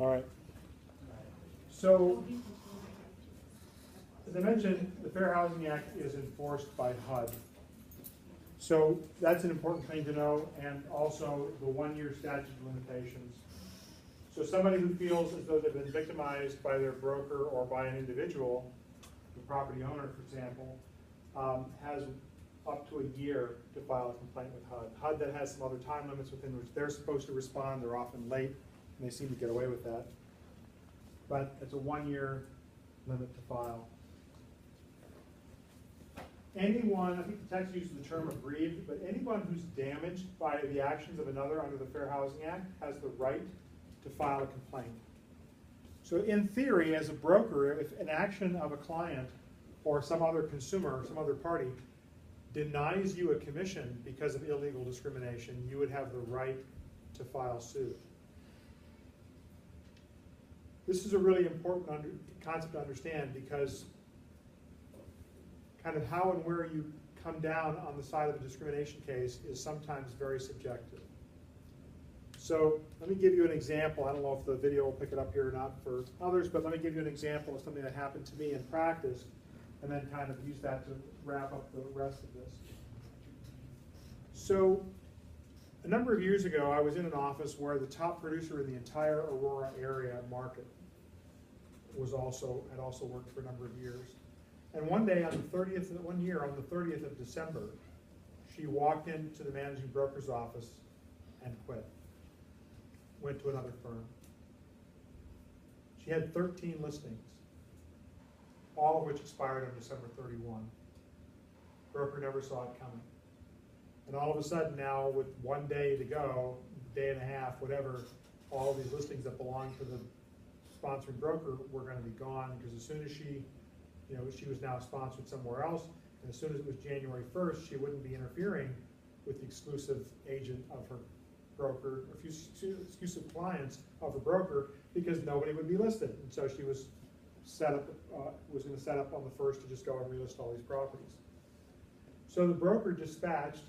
All right. So, as I mentioned, the Fair Housing Act is enforced by HUD. So that's an important thing to know, and also the 1-year statute of limitations. So somebody who feels as though they've been victimized by their broker or by an individual, the property owner, for example, has up to a year to file a complaint with HUD. HUD then has some other time limits within which they're supposed to respond. They're often late, and they seem to get away with that. But it's a 1-year limit to file. Anyone, I think the text uses the term aggrieved, but anyone who's damaged by the actions of another under the Fair Housing Act has the right to file a complaint. So in theory, as a broker, if an action of a client or some other consumer or some other party denies you a commission because of illegal discrimination, you would have the right to file suit. This is a really important concept to understand, because kind of how and where you come down on the side of a discrimination case is sometimes very subjective. So let me give you an example. I don't know if the video will pick it up here or not for others, but let me give you an example of something that happened to me in practice, and then kind of use that to wrap up the rest of this. So a number of years ago, I was in an office where the top producer in the entire Aurora area market had also worked for a number of years. And one day on the 30th, one year on the 30th of December, she walked into the managing broker's office and quit. Went to another firm. She had 13 listings, all of which expired on December 31. Broker never saw it coming. And all of a sudden now, with 1 day to go, day and a half, whatever, all these listings that belonged to the sponsoring broker were going to be gone, because as soon as she was now sponsored somewhere else, and as soon as it was January 1st, she wouldn't be interfering with the exclusive agent of her broker, or exclusive clients of her broker, because nobody would be listed. And so she was going to set up on the 1st to just go and relist all these properties. So the broker dispatched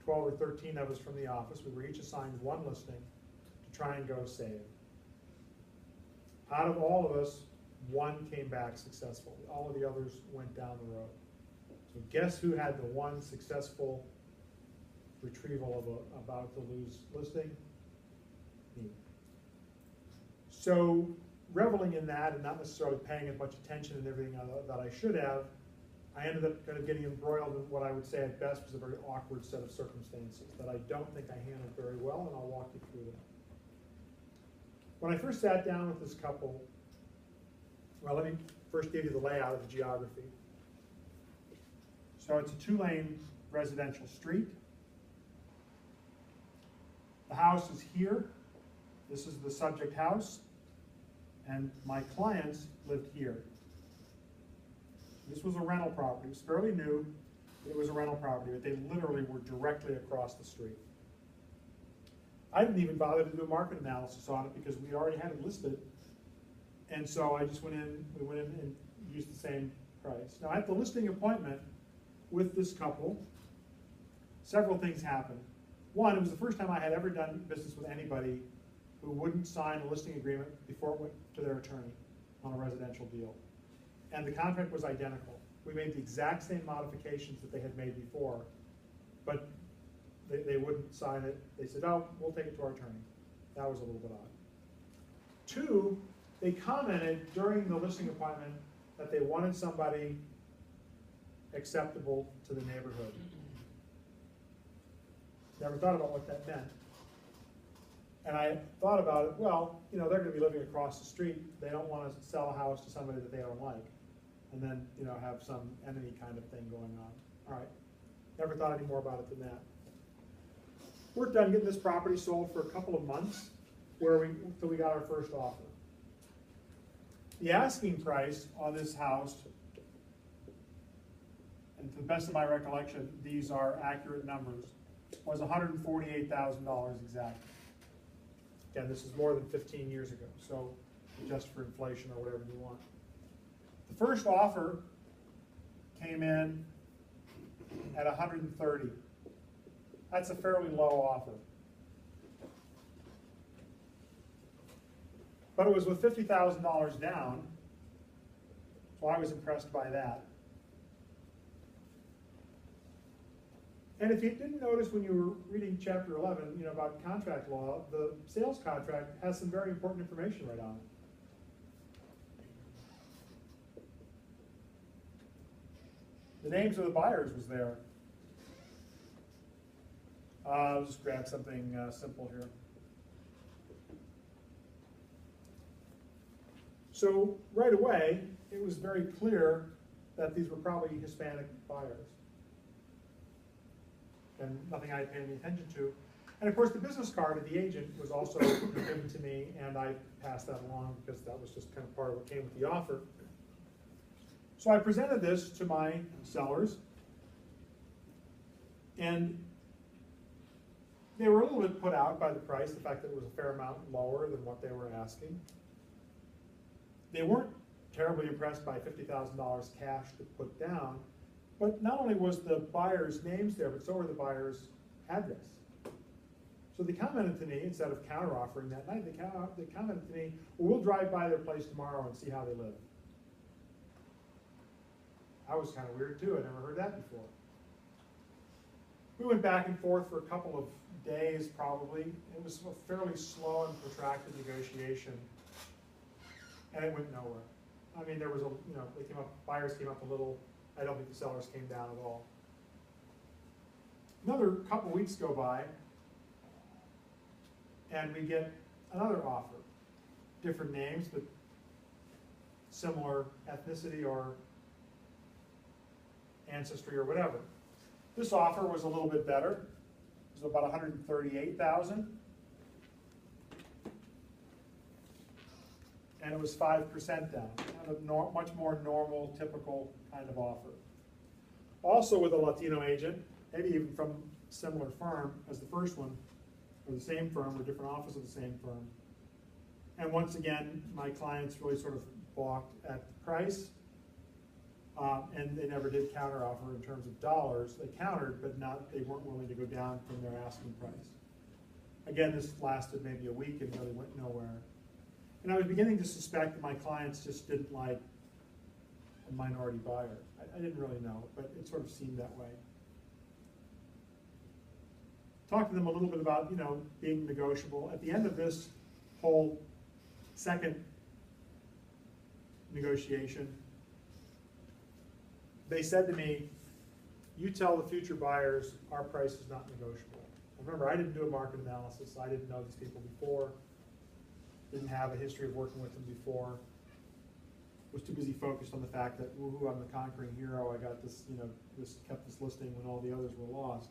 12 or 13 of us from the office. We were each assigned one listing to try and go save. Out of all of us, one came back successful. All of the others went down the road. So guess who had the one successful retrieval of a about to lose listing? Me. So reveling in that and not necessarily paying as much attention and everything that I should have, I ended up kind of getting embroiled in what I would say at best was a very awkward set of circumstances that I don't think I handled very well, and I'll walk you through them. When I first sat down with this couple, well, let me first give you the layout of the geography. So it's a 2-lane residential street. The house is here. This is the subject house. And my clients lived here. This was a rental property. It was fairly new, but it was a rental property, but they literally were directly across the street. I didn't even bother to do a market analysis on it because we already had it listed. And so I just we went in and used the same price. Now at the listing appointment with this couple, several things happened. One, it was the first time I had ever done business with anybody who wouldn't sign a listing agreement before it went to their attorney on a residential deal. And the contract was identical. We made the exact same modifications that they had made before, but they wouldn't sign it. They said, oh, we'll take it to our attorney. That was a little bit odd. Two, they commented during the listing appointment that they wanted somebody acceptable to the neighborhood. Never thought about what that meant. And I thought about it, well, they're going to be living across the street. They don't want to sell a house to somebody that they don't like, and then, have some enemy kind of thing going on. All right. Never thought any more about it than that. Worked on getting this property sold for a couple of months until we got our first offer. The asking price on this house, and to the best of my recollection, these are accurate numbers, was $148,000 exactly. Again, this is more than 15 years ago, so adjust for inflation or whatever you want. The first offer came in at $130,000. That's a fairly low offer. But it was with $50,000 down, so I was impressed by that. And if you didn't notice when you were reading chapter 11, about contract law, the sales contract has some very important information right on it. The names of the buyers was there. I'll just grab something simple here. So right away, it was very clear that these were probably Hispanic buyers. And nothing I had paid any attention to. And of course, the business card of the agent was also given to me, and I passed that along because that was just kind of part of what came with the offer. So I presented this to my sellers, and they were a little bit put out by the price, the fact that it was a fair amount lower than what they were asking. They weren't terribly impressed by $50,000 cash to put down, but not only was the buyer's names there, but so were the buyer's address. So they commented to me, instead of counter-offering that night, they commented to me, well, we'll drive by their place tomorrow and see how they live. That was kind of weird too, I never heard that before. We went back and forth for a couple of days probably. It was a fairly slow and protracted negotiation, and it went nowhere. I mean, there was buyers came up a little. I don't think the sellers came down at all. Another couple weeks go by, and we get another offer. Different names, but similar ethnicity or ancestry or whatever. This offer was a little bit better. It was about $138,000. And it was 5% down, kind of much more normal, typical kind of offer. Also with a Latino agent, maybe even from a similar firm as the first one, or the same firm, or different office of the same firm. And once again, my clients really sort of balked at the price, and they never did counteroffer in terms of dollars. They countered, but they weren't willing to go down from their asking price. Again, this lasted maybe a week and really went nowhere. And I was beginning to suspect that my clients just didn't like a minority buyer. I didn't really know, but it sort of seemed that way. Talked to them a little bit about, being negotiable. At the end of this whole second negotiation, they said to me, you tell the future buyers our price is not negotiable. Remember, I didn't do a market analysis. I didn't know these people before. Didn't have a history of working with them before. Was too busy focused on the fact that, woohoo, I'm the conquering hero. I got this, kept this listing when all the others were lost.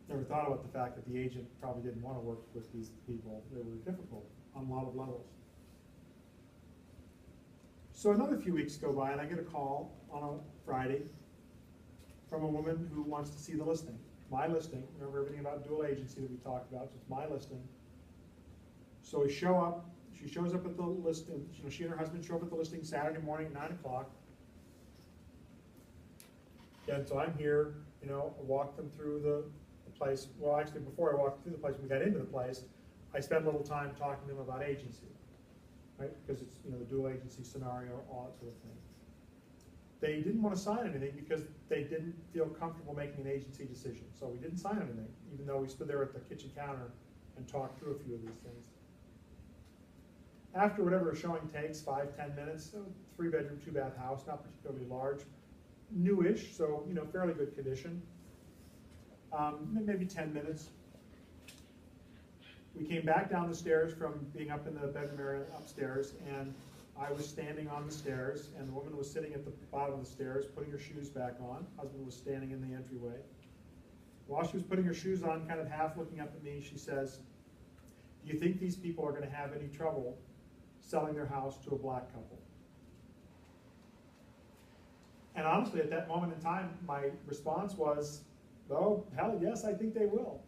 Never thought about the fact that the agent probably didn't want to work with these people. They were difficult on a lot of levels. So another few weeks go by, and I get a call on a Friday from a woman who wants to see the listing. My listing. Remember everything about dual agency that we talked about, so it's my listing. So we show up, she shows up at the listing, she and her husband show up at the listing Saturday morning at 9 o'clock. And so I'm here, I walk them through the place. Well, actually, before I walked through the place, when we got into the place, I spent a little time talking to them about agency, right? Because it's, the dual agency scenario, all that sort of thing. They didn't want to sign anything because they didn't feel comfortable making an agency decision. So we didn't sign anything, even though we stood there at the kitchen counter and talked through a few of these things. After whatever a showing takes, 5-10 minutes, 3-bedroom, 2-bath house, not particularly large, newish, so fairly good condition. Maybe 10 minutes. We came back down the stairs from being up in the bedroom area upstairs, and I was standing on the stairs, and the woman was sitting at the bottom of the stairs, putting her shoes back on. Husband was standing in the entryway. While she was putting her shoes on, kind of half looking up at me, she says, "Do you think these people are going to have any trouble selling their house to a black couple?" And honestly, at that moment in time, my response was, "Oh, hell yes, I think they will."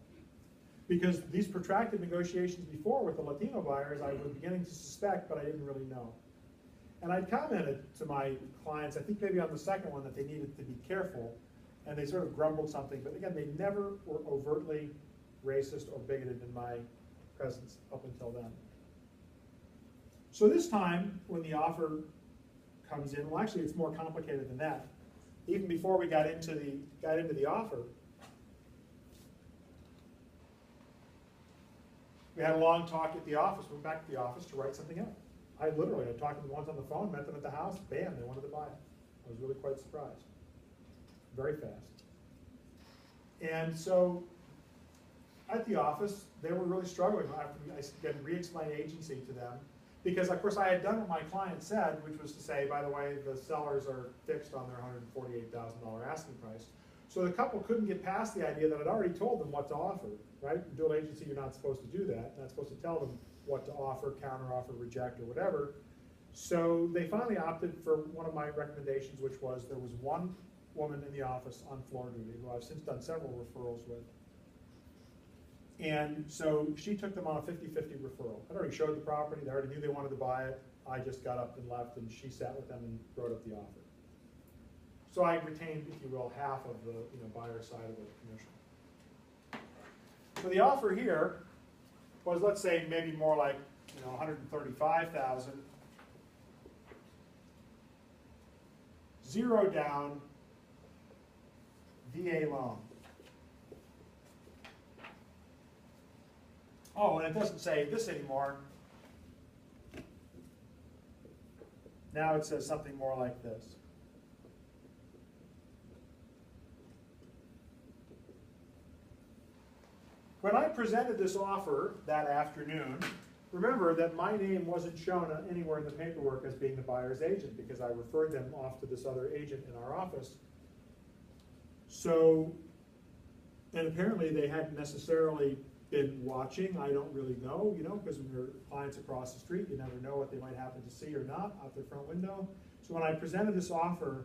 Because these protracted negotiations before with the Latino buyers, I was beginning to suspect, but I didn't really know. And I commented to my clients, I think maybe on the second one, that they needed to be careful, and they sort of grumbled something, but again, they never were overtly racist or bigoted in my presence up until then. So this time, when the offer comes in, well, actually, it's more complicated than that. Even before we got into the offer, we had a long talk at the office. Went back to the office to write something up. I literally had talked to them once on the phone, met them at the house. Bam, they wanted to buy it. I was really quite surprised. Very fast. And so at the office, they were really struggling. I had re-explained agency to them because, of course, I had done what my client said, which was to say, by the way, the sellers are fixed on their $148,000 asking price. So the couple couldn't get past the idea that I'd already told them what to offer, right? In dual agency, you're not supposed to do that. You're not supposed to tell them what to offer, counter offer, reject, or whatever. So they finally opted for one of my recommendations, which was there was one woman in the office on floor duty who I've since done several referrals with. And so she took them on a 50-50 referral. I'd already showed the property, they already knew they wanted to buy it. I just got up and left, and she sat with them and wrote up the offer. So I retained, if you will, half of the buyer side of the commission. So the offer here was, let's say, maybe more like $135,000, zero down, VA loan. Oh, and it doesn't say this anymore. Now it says something more like this. When I presented this offer that afternoon, remember that my name wasn't shown anywhere in the paperwork as being the buyer's agent because I referred them off to this other agent in our office. So, and apparently they hadn't necessarily been watching. I don't really know, because when your client's across the street, you never know what they might happen to see or not out their front window. So when I presented this offer,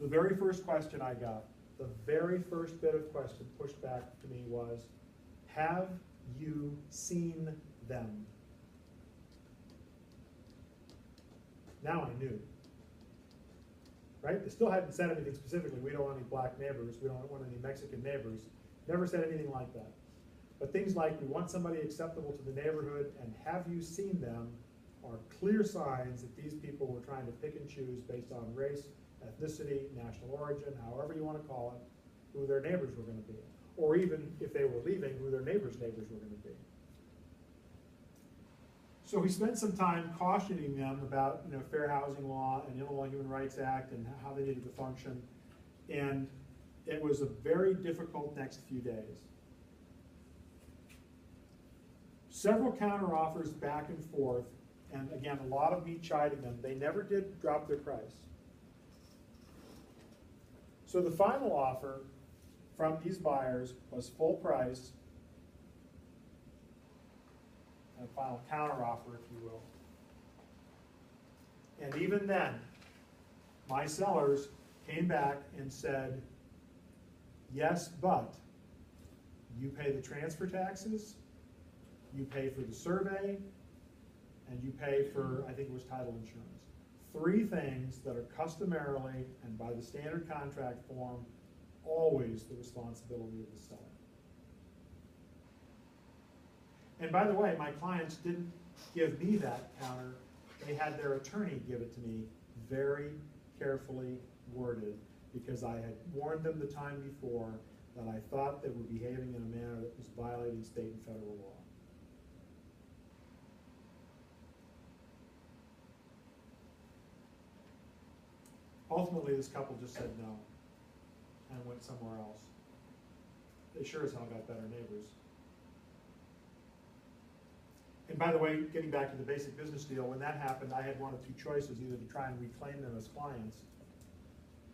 the very first question I got, the very first bit of question pushed back to me was, have you seen them? Now I knew. Right? They still hadn't said anything specifically. We don't want any black neighbors. We don't want any Mexican neighbors. Never said anything like that. But things like, we want somebody acceptable to the neighborhood, and have you seen them are clear signs that these people were trying to pick and choose based on race, ethnicity, national origin, however you want to call it, who their neighbors were going to be. Or even if they were leaving, who their neighbors' neighbors were going to be. So we spent some time cautioning them about fair housing law and Illinois Human Rights Act and how they needed to function. And it was a very difficult next few days. Several counteroffers back and forth, and again, a lot of me chiding them. They never did drop their price. So the final offer from these buyers was full price, and a final counteroffer, if you will. And even then, my sellers came back and said, yes, but you pay the transfer taxes, you pay for the survey, and you pay for, I think it was title insurance. 3 things that are customarily and by the standard contract form always the responsibility of the seller. And by the way, my clients didn't give me that counter. They had their attorney give it to me, very carefully worded, because I had warned them the time before that I thought they were behaving in a manner that was violating state and federal law. Ultimately, this couple just said no and went somewhere else. They sure as hell got better neighbors. And by the way, getting back to the basic business deal, when that happened, I had one of 2 choices, either to try and reclaim them as clients,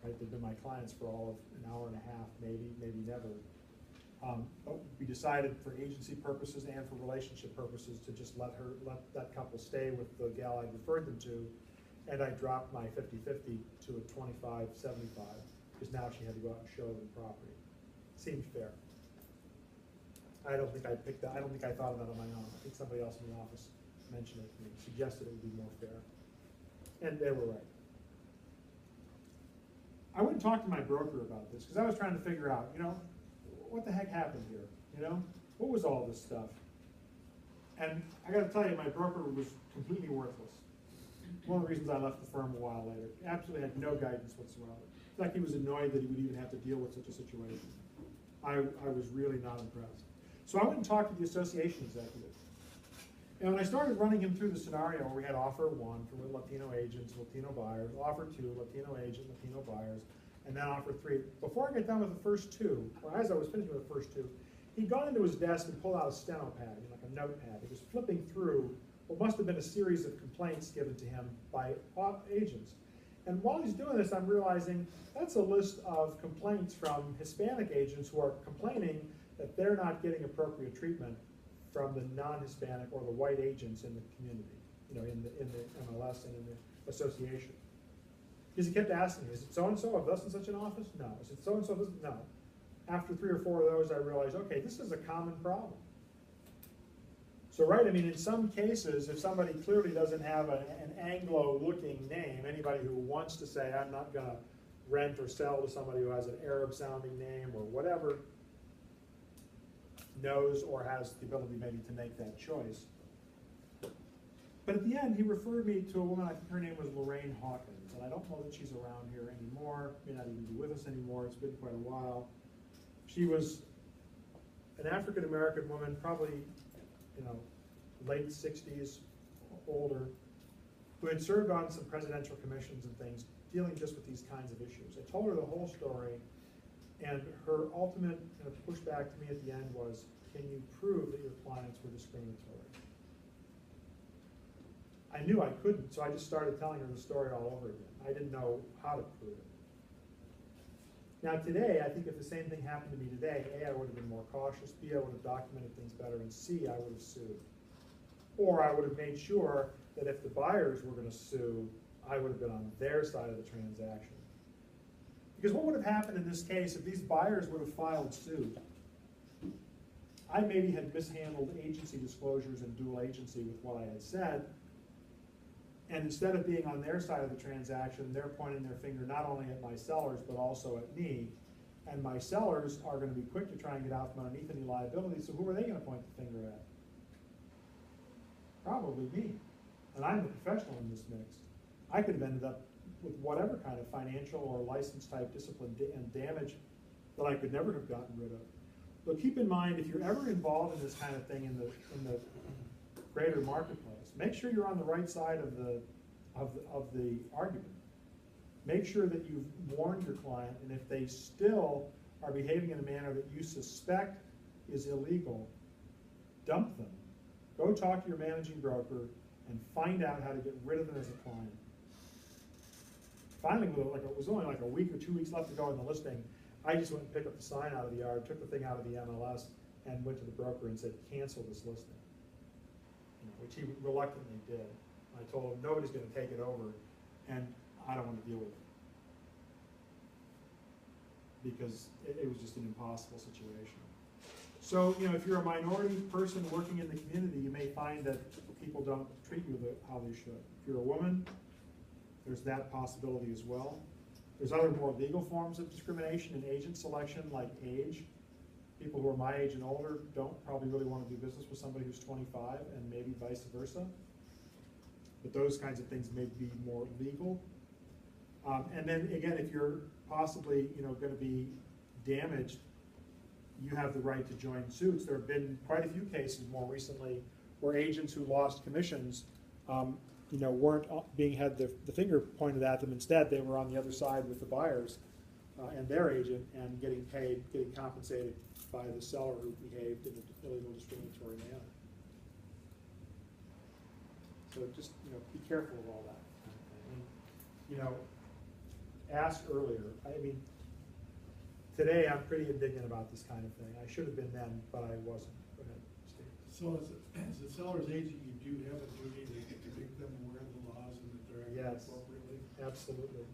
right? They've been my clients for all of an hour and a half, maybe never. But we decided for agency purposes and for relationship purposes to just let that couple stay with the gal I referred them to, and I dropped my 50-50 to a 25-75, because now she had to go out and show them property. Seemed fair. I don't think I picked that. I don't think I thought of that on my own. I think somebody else in the office mentioned it to me, suggested it would be more fair. And they were right. I went and talked to my broker about this, because I was trying to figure out, what the heck happened here? What was all this stuff? And I gotta tell you, my broker was completely worthless. One of the reasons I left the firm a while later. Absolutely had no guidance whatsoever. In fact, he was annoyed that he would even have to deal with such a situation. I was really not impressed. So I went and talked to the association executive. And when I started running him through the scenario where we had offer one for Latino agents, Latino buyers, offer two, Latino agent, Latino buyers, and then offer three. Before I got done with the first two, or as I was finishing with the first two, he'd gone into his desk and pulled out a steno pad, like a notepad. He was flipping through what must have been a series of complaints given to him by agents. And while he's doing this, I'm realizing that's a list of complaints from Hispanic agents who are complaining that they're not getting appropriate treatment from the non-Hispanic or the white agents in the community, in the MLS and in the association. Because he kept asking me, is it so-and-so of thus and such an office? No. Is it so-and-so of this? No. After 3 or 4 of those, I realized, okay, this is a common problem. So, right, I mean, in some cases, if somebody clearly doesn't have an Anglo-looking name, anybody who wants to say, I'm not going to rent or sell to somebody who has an Arab-sounding name or whatever, knows or has the ability maybe to make that choice. But at the end, he referred me to a woman, I think her name was Lorraine Hawkins, and I don't know that she's around here anymore, may not even be with us anymore, it's been quite a while. She was an African-American woman, probably, late 60s, older, who had served on some presidential commissions and things, dealing just with these kinds of issues. I told her the whole story, and her ultimate pushback to me at the end was, can you prove that your clients were discriminatory? I knew I couldn't, so I just started telling her the story all over again. I didn't know how to prove it. Now today, I think if the same thing happened to me today, A, I would have been more cautious, B, I would have documented things better, and C, I would have sued. Or I would have made sure that if the buyers were going to sue, I would have been on their side of the transaction. Because what would have happened in this case if these buyers would have filed suit? I maybe had mishandled agency disclosures and dual agency with what I had said, and instead of being on their side of the transaction, they're pointing their finger not only at my sellers, but also at me. And my sellers are going to be quick to try and get out from underneath any liability, so who are they going to point the finger at? Probably me. And I'm the professional in this mix. I could have ended up with whatever kind of financial or license type discipline and damage that I could never have gotten rid of. But keep in mind, if you're ever involved in this kind of thing in the greater marketplace, make sure you're on the right side of the argument. Make sure that you've warned your client, and if they still are behaving in a manner that you suspect is illegal, dump them. Go talk to your managing broker and find out how to get rid of them as a client. Finally, it was only like a week or 2 weeks left to go in the listing, I just went and picked up the sign out of the yard, took the thing out of the MLS, and went to the broker and said, cancel this listing. Which he reluctantly did. I told him nobody's going to take it over, and I don't want to deal with it. Because it was just an impossible situation. So, if you're a minority person working in the community, you may find that people don't treat you how they should. If you're a woman, there's that possibility as well. There's other more legal forms of discrimination in agent selection, like age. People who are my age and older don't probably really want to do business with somebody who's 25, and maybe vice versa. But those kinds of things may be more legal. And then again, if you're possibly going to be damaged, you have the right to join suits. There have been quite a few cases more recently where agents who lost commissions, weren't had the finger pointed at them. Instead, they were on the other side with the buyers and their agent, and getting compensated by the seller who behaved in an illegal, discriminatory manner. So just be careful of all that kind of thing. And, ask earlier. I mean, today I'm pretty indignant about this kind of thing. I should have been then, but I wasn't. Go ahead, Steve. So as a seller's agent, you do have a duty to make them aware of the laws and that they're acting appropriately? Absolutely.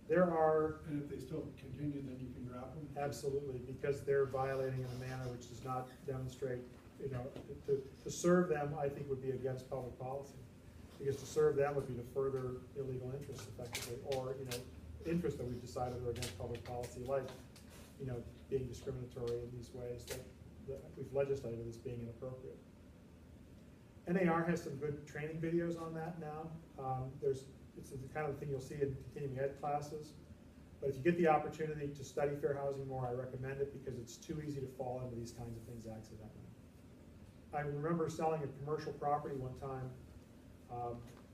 There are... And if they still continue, then you can drop them? Absolutely, because they're violating in a manner which does not demonstrate, to serve them, I think, would be against public policy. Because to serve them would be to further illegal interests effectively, or, interests that we've decided are against public policy, like, being discriminatory in these ways that we've legislated as being inappropriate. NAR has some good training videos on that now. It's the kind of thing you'll see in continuing ed classes. But if you get the opportunity to study fair housing more, I recommend it because it's too easy to fall into these kinds of things accidentally. I remember selling a commercial property one time,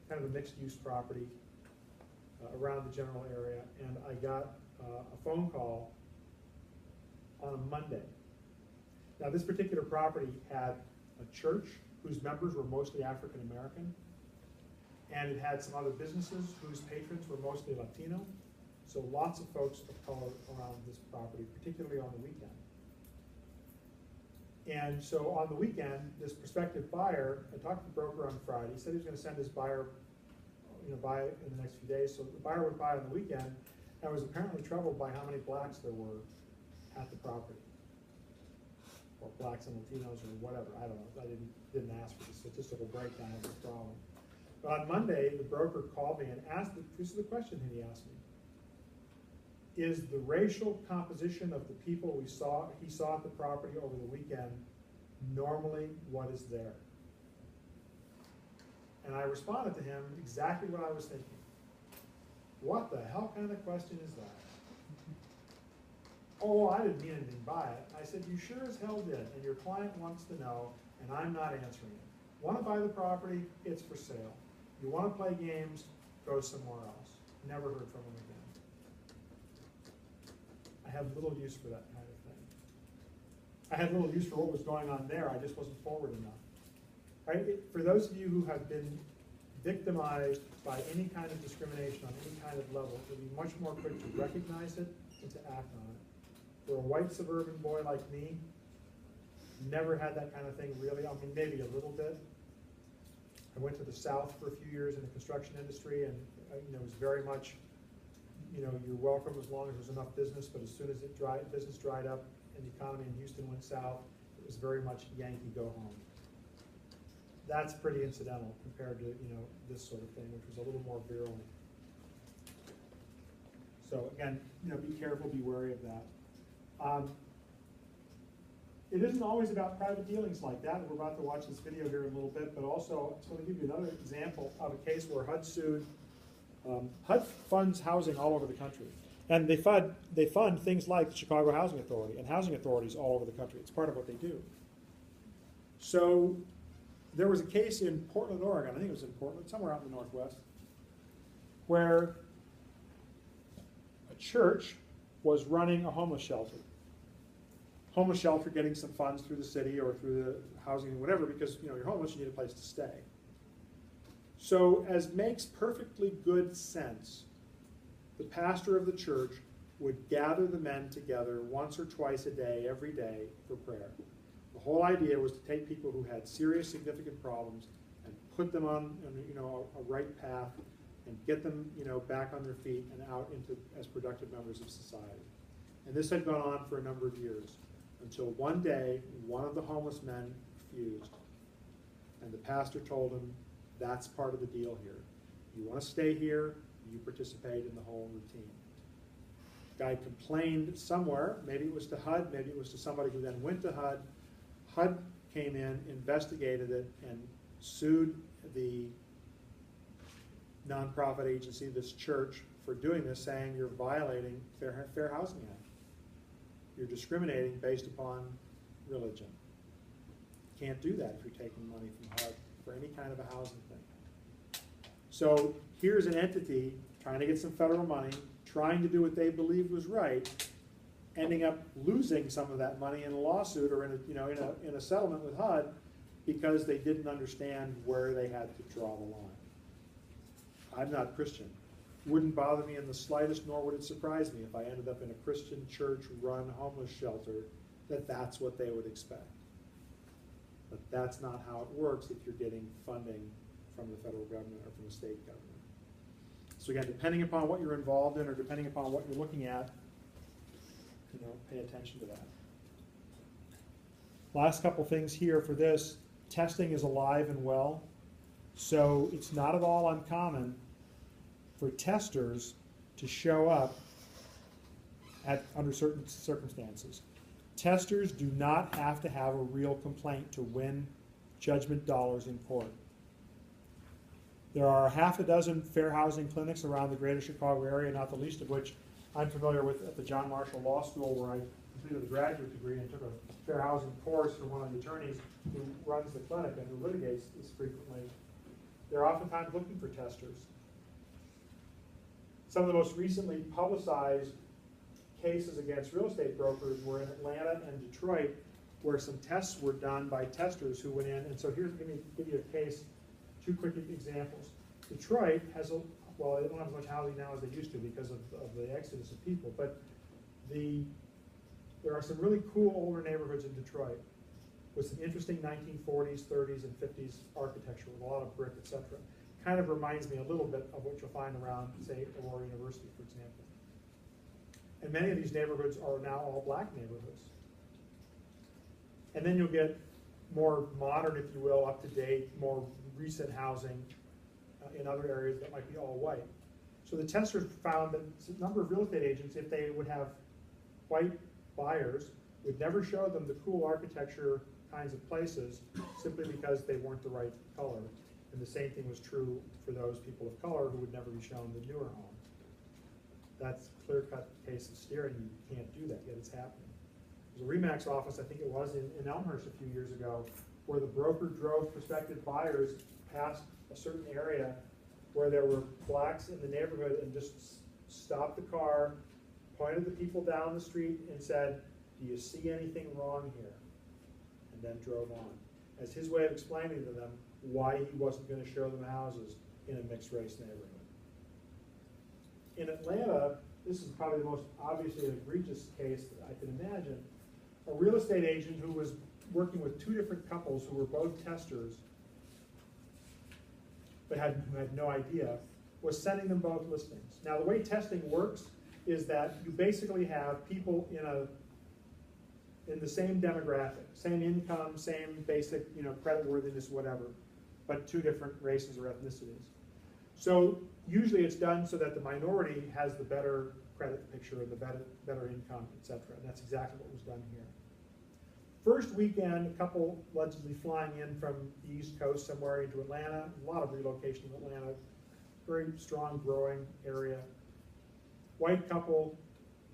kind of a mixed-use property around the general area, and I got a phone call on a Monday. Now, this particular property had a church whose members were mostly African American, and it had some other businesses whose patrons were mostly Latino, so lots of folks of color around this property, particularly on the weekend. And so on the weekend, this prospective buyer, I talked to the broker on Friday, he said he was going to send his buyer, buy it in the next few days, so the buyer would buy on the weekend, and was apparently troubled by how many blacks there were at the property. Or blacks and Latinos or whatever, I don't know, I didn't ask for the statistical breakdown of the problem. But on Monday, the broker called me and asked, this is the question he asked me. Is the racial composition of the people he saw at the property over the weekend normally what is there? And I responded to him exactly what I was thinking. What the hell kind of question is that? Oh, I didn't mean anything by it. I said, you sure as hell did, and your client wants to know, and I'm not answering it. Want to buy the property? It's for sale. You want to play games? Go somewhere else. Never heard from him again. I have little use for that kind of thing. I had little use for what was going on there. I just wasn't forward enough. Right? For those of you who have been victimized by any kind of discrimination on any kind of level, you'll be much more quick to recognize it and to act on it. For a white suburban boy like me, never had that kind of thing really. I mean, maybe a little bit. I went to the South for a few years in the construction industry, and it was very much, you're welcome as long as there's enough business. But as soon as business dried up and the economy in Houston went south, it was very much Yankee go home. That's pretty incidental compared to this sort of thing, which was a little more virulent. So again, be careful, be wary of that. It isn't always about private dealings like that. We're about to watch this video here in a little bit, but also I just want to give you another example of a case where HUD sued. HUD funds housing all over the country, and they fund things like the Chicago Housing Authority and housing authorities all over the country. It's part of what they do. So there was a case in Portland, Oregon, I think it was in Portland, somewhere out in the Northwest, where a church was running a homeless shelter. Homeless shelter getting some funds through the city or through the housing, whatever, because you're homeless, you need a place to stay. So as makes perfectly good sense, the pastor of the church would gather the men together once or twice a day, every day, for prayer. The whole idea was to take people who had serious, significant problems and put them on a right path and get them back on their feet and out into as productive members of society. And this had gone on for a number of years until one day one of the homeless men refused, and the pastor told him, that's part of the deal here. You want to stay here, you participate in the whole routine. Guy complained somewhere, maybe it was to HUD, maybe it was to somebody who then went to HUD. HUD came in, investigated it, and sued the nonprofit agency, this church, for doing this, saying you're violating Fair Housing Act. You're discriminating based upon religion. You can't do that if you're taking money from HUD for any kind of a housing thing. So here's an entity trying to get some federal money, trying to do what they believed was right, ending up losing some of that money in a lawsuit or in a settlement with HUD because they didn't understand where they had to draw the line. I'm not Christian. Wouldn't bother me in the slightest, nor would it surprise me if I ended up in a Christian church-run homeless shelter that's what they would expect. But that's not how it works if you're getting funding from the federal government or from the state government. So again, depending upon what you're involved in or depending upon what you're looking at, pay attention to that. Last couple things here for this. Testing is alive and well. So it's not at all uncommon for testers to show up under certain circumstances. Testers do not have to have a real complaint to win judgment dollars in court. There are half a dozen fair housing clinics around the greater Chicago area, not the least of which I'm familiar with at the John Marshall Law School, where I completed a graduate degree and took a fair housing course from one of the attorneys who runs the clinic and who litigates this frequently. They're oftentimes looking for testers. Some of the most recently publicized cases against real estate brokers were in Atlanta and Detroit, where some tests were done by testers who went in. And so here's, let me give you a case, two quick examples. Detroit has a, well, they don't have as much housing now as they used to because of the exodus of people, but there are some really cool older neighborhoods in Detroit with some interesting 1940s, 30s, and 50s architecture with a lot of brick, etc. Kind of reminds me a little bit of what you'll find around, say, Aurora University, for example. And many of these neighborhoods are now all black neighborhoods. And then you'll get more modern, if you will, up-to-date, more recent housing in other areas that might be all white. So the testers found that a number of real estate agents, if they would have white buyers, would never show them the cool architecture kinds of places simply because they weren't the right color. And the same thing was true for those people of color who would never be shown the newer homes. That's a clear-cut case of steering. You can't do that, yet it's happening. There's a RE/MAX office, I think it was, in Elmhurst a few years ago, where the broker drove prospective buyers past a certain area where there were blacks in the neighborhood and just stopped the car, pointed the people down the street and said, "Do you see anything wrong here?" And then drove on, as his way of explaining to them why he wasn't going to show them houses in a mixed-race neighborhood. In Atlanta, this is probably the most obviously egregious case that I can imagine. A real estate agent who was working with two different couples who were both testers, but who had no idea, was sending them both listings. Now, the way testing works is that you basically have people in the same demographic, same income, same basic, credit worthiness, whatever, but two different races or ethnicities. So usually it's done so that the minority has the better credit picture, the better income, etc. And that's exactly what was done here. First weekend, a couple allegedly flying in from the East Coast somewhere into Atlanta, a lot of relocation in Atlanta, very strong growing area. White couple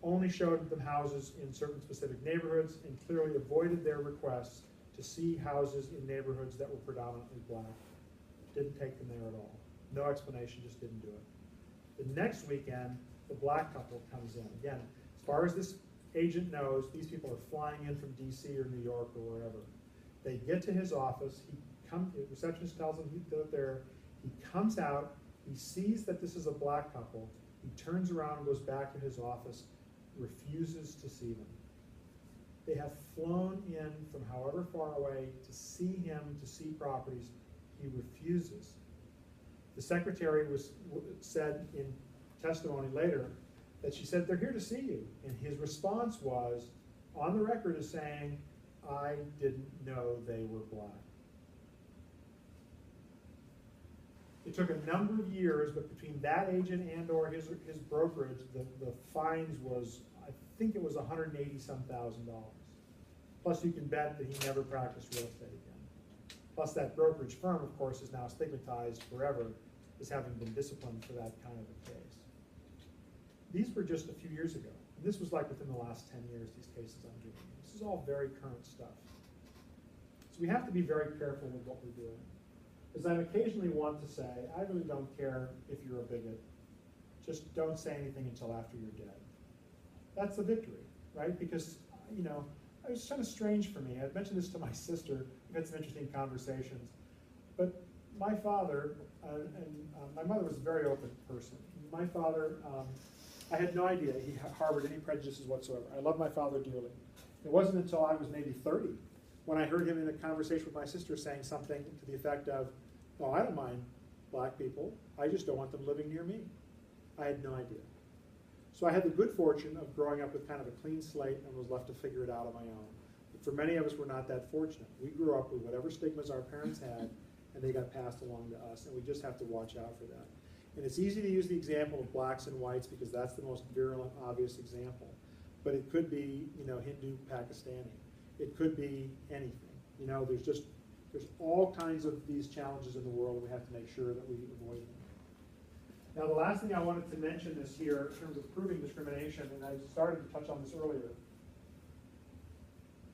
only showed them houses in certain specific neighborhoods and clearly avoided their requests to see houses in neighborhoods that were predominantly black. Didn't take them there at all. No explanation, just didn't do it. The next weekend, the black couple comes in. Again, as far as this agent knows, these people are flying in from DC or New York or wherever. They get to his office, the receptionist tells him he's there, he comes out, he sees that this is a black couple, he turns around and goes back to his office, refuses to see them. They have flown in from however far away to see him, to see properties. He refuses. The secretary said in testimony later that she said, "They're here to see you." And his response was, on the record, as saying, "I didn't know they were black." It took a number of years, but between that agent and or his brokerage, the fines was, I think it was $180,000. Plus you can bet that he never practiced real estate again. Plus that brokerage firm, of course, is now stigmatized forever as having been disciplined for that kind of a case. These were just a few years ago. And this was like within the last 10 years, these cases I'm giving you. This is all very current stuff. So we have to be very careful with what we're doing. As I occasionally want to say, I really don't care if you're a bigot. Just don't say anything until after you're dead. That's the victory, right? Because, it was kind of strange for me. I've mentioned this to my sister. We've had some interesting conversations. But my father, my mother was a very open person. My father, I had no idea he harbored any prejudices whatsoever. I love my father dearly. It wasn't until I was maybe 30 when I heard him in a conversation with my sister saying something to the effect of, "Oh, I don't mind black people. I just don't want them living near me." I had no idea. So I had the good fortune of growing up with kind of a clean slate and was left to figure it out on my own. But for many of us, we're not that fortunate. We grew up with whatever stigmas our parents had, and they got passed along to us, and we just have to watch out for that. And it's easy to use the example of blacks and whites because that's the most virulent, obvious example. But it could be, Hindu, Pakistani. It could be anything. There's just There's all kinds of these challenges in the world, and we have to make sure that we avoid them. Now, the last thing I wanted to mention is here in terms of proving discrimination, and I started to touch on this earlier.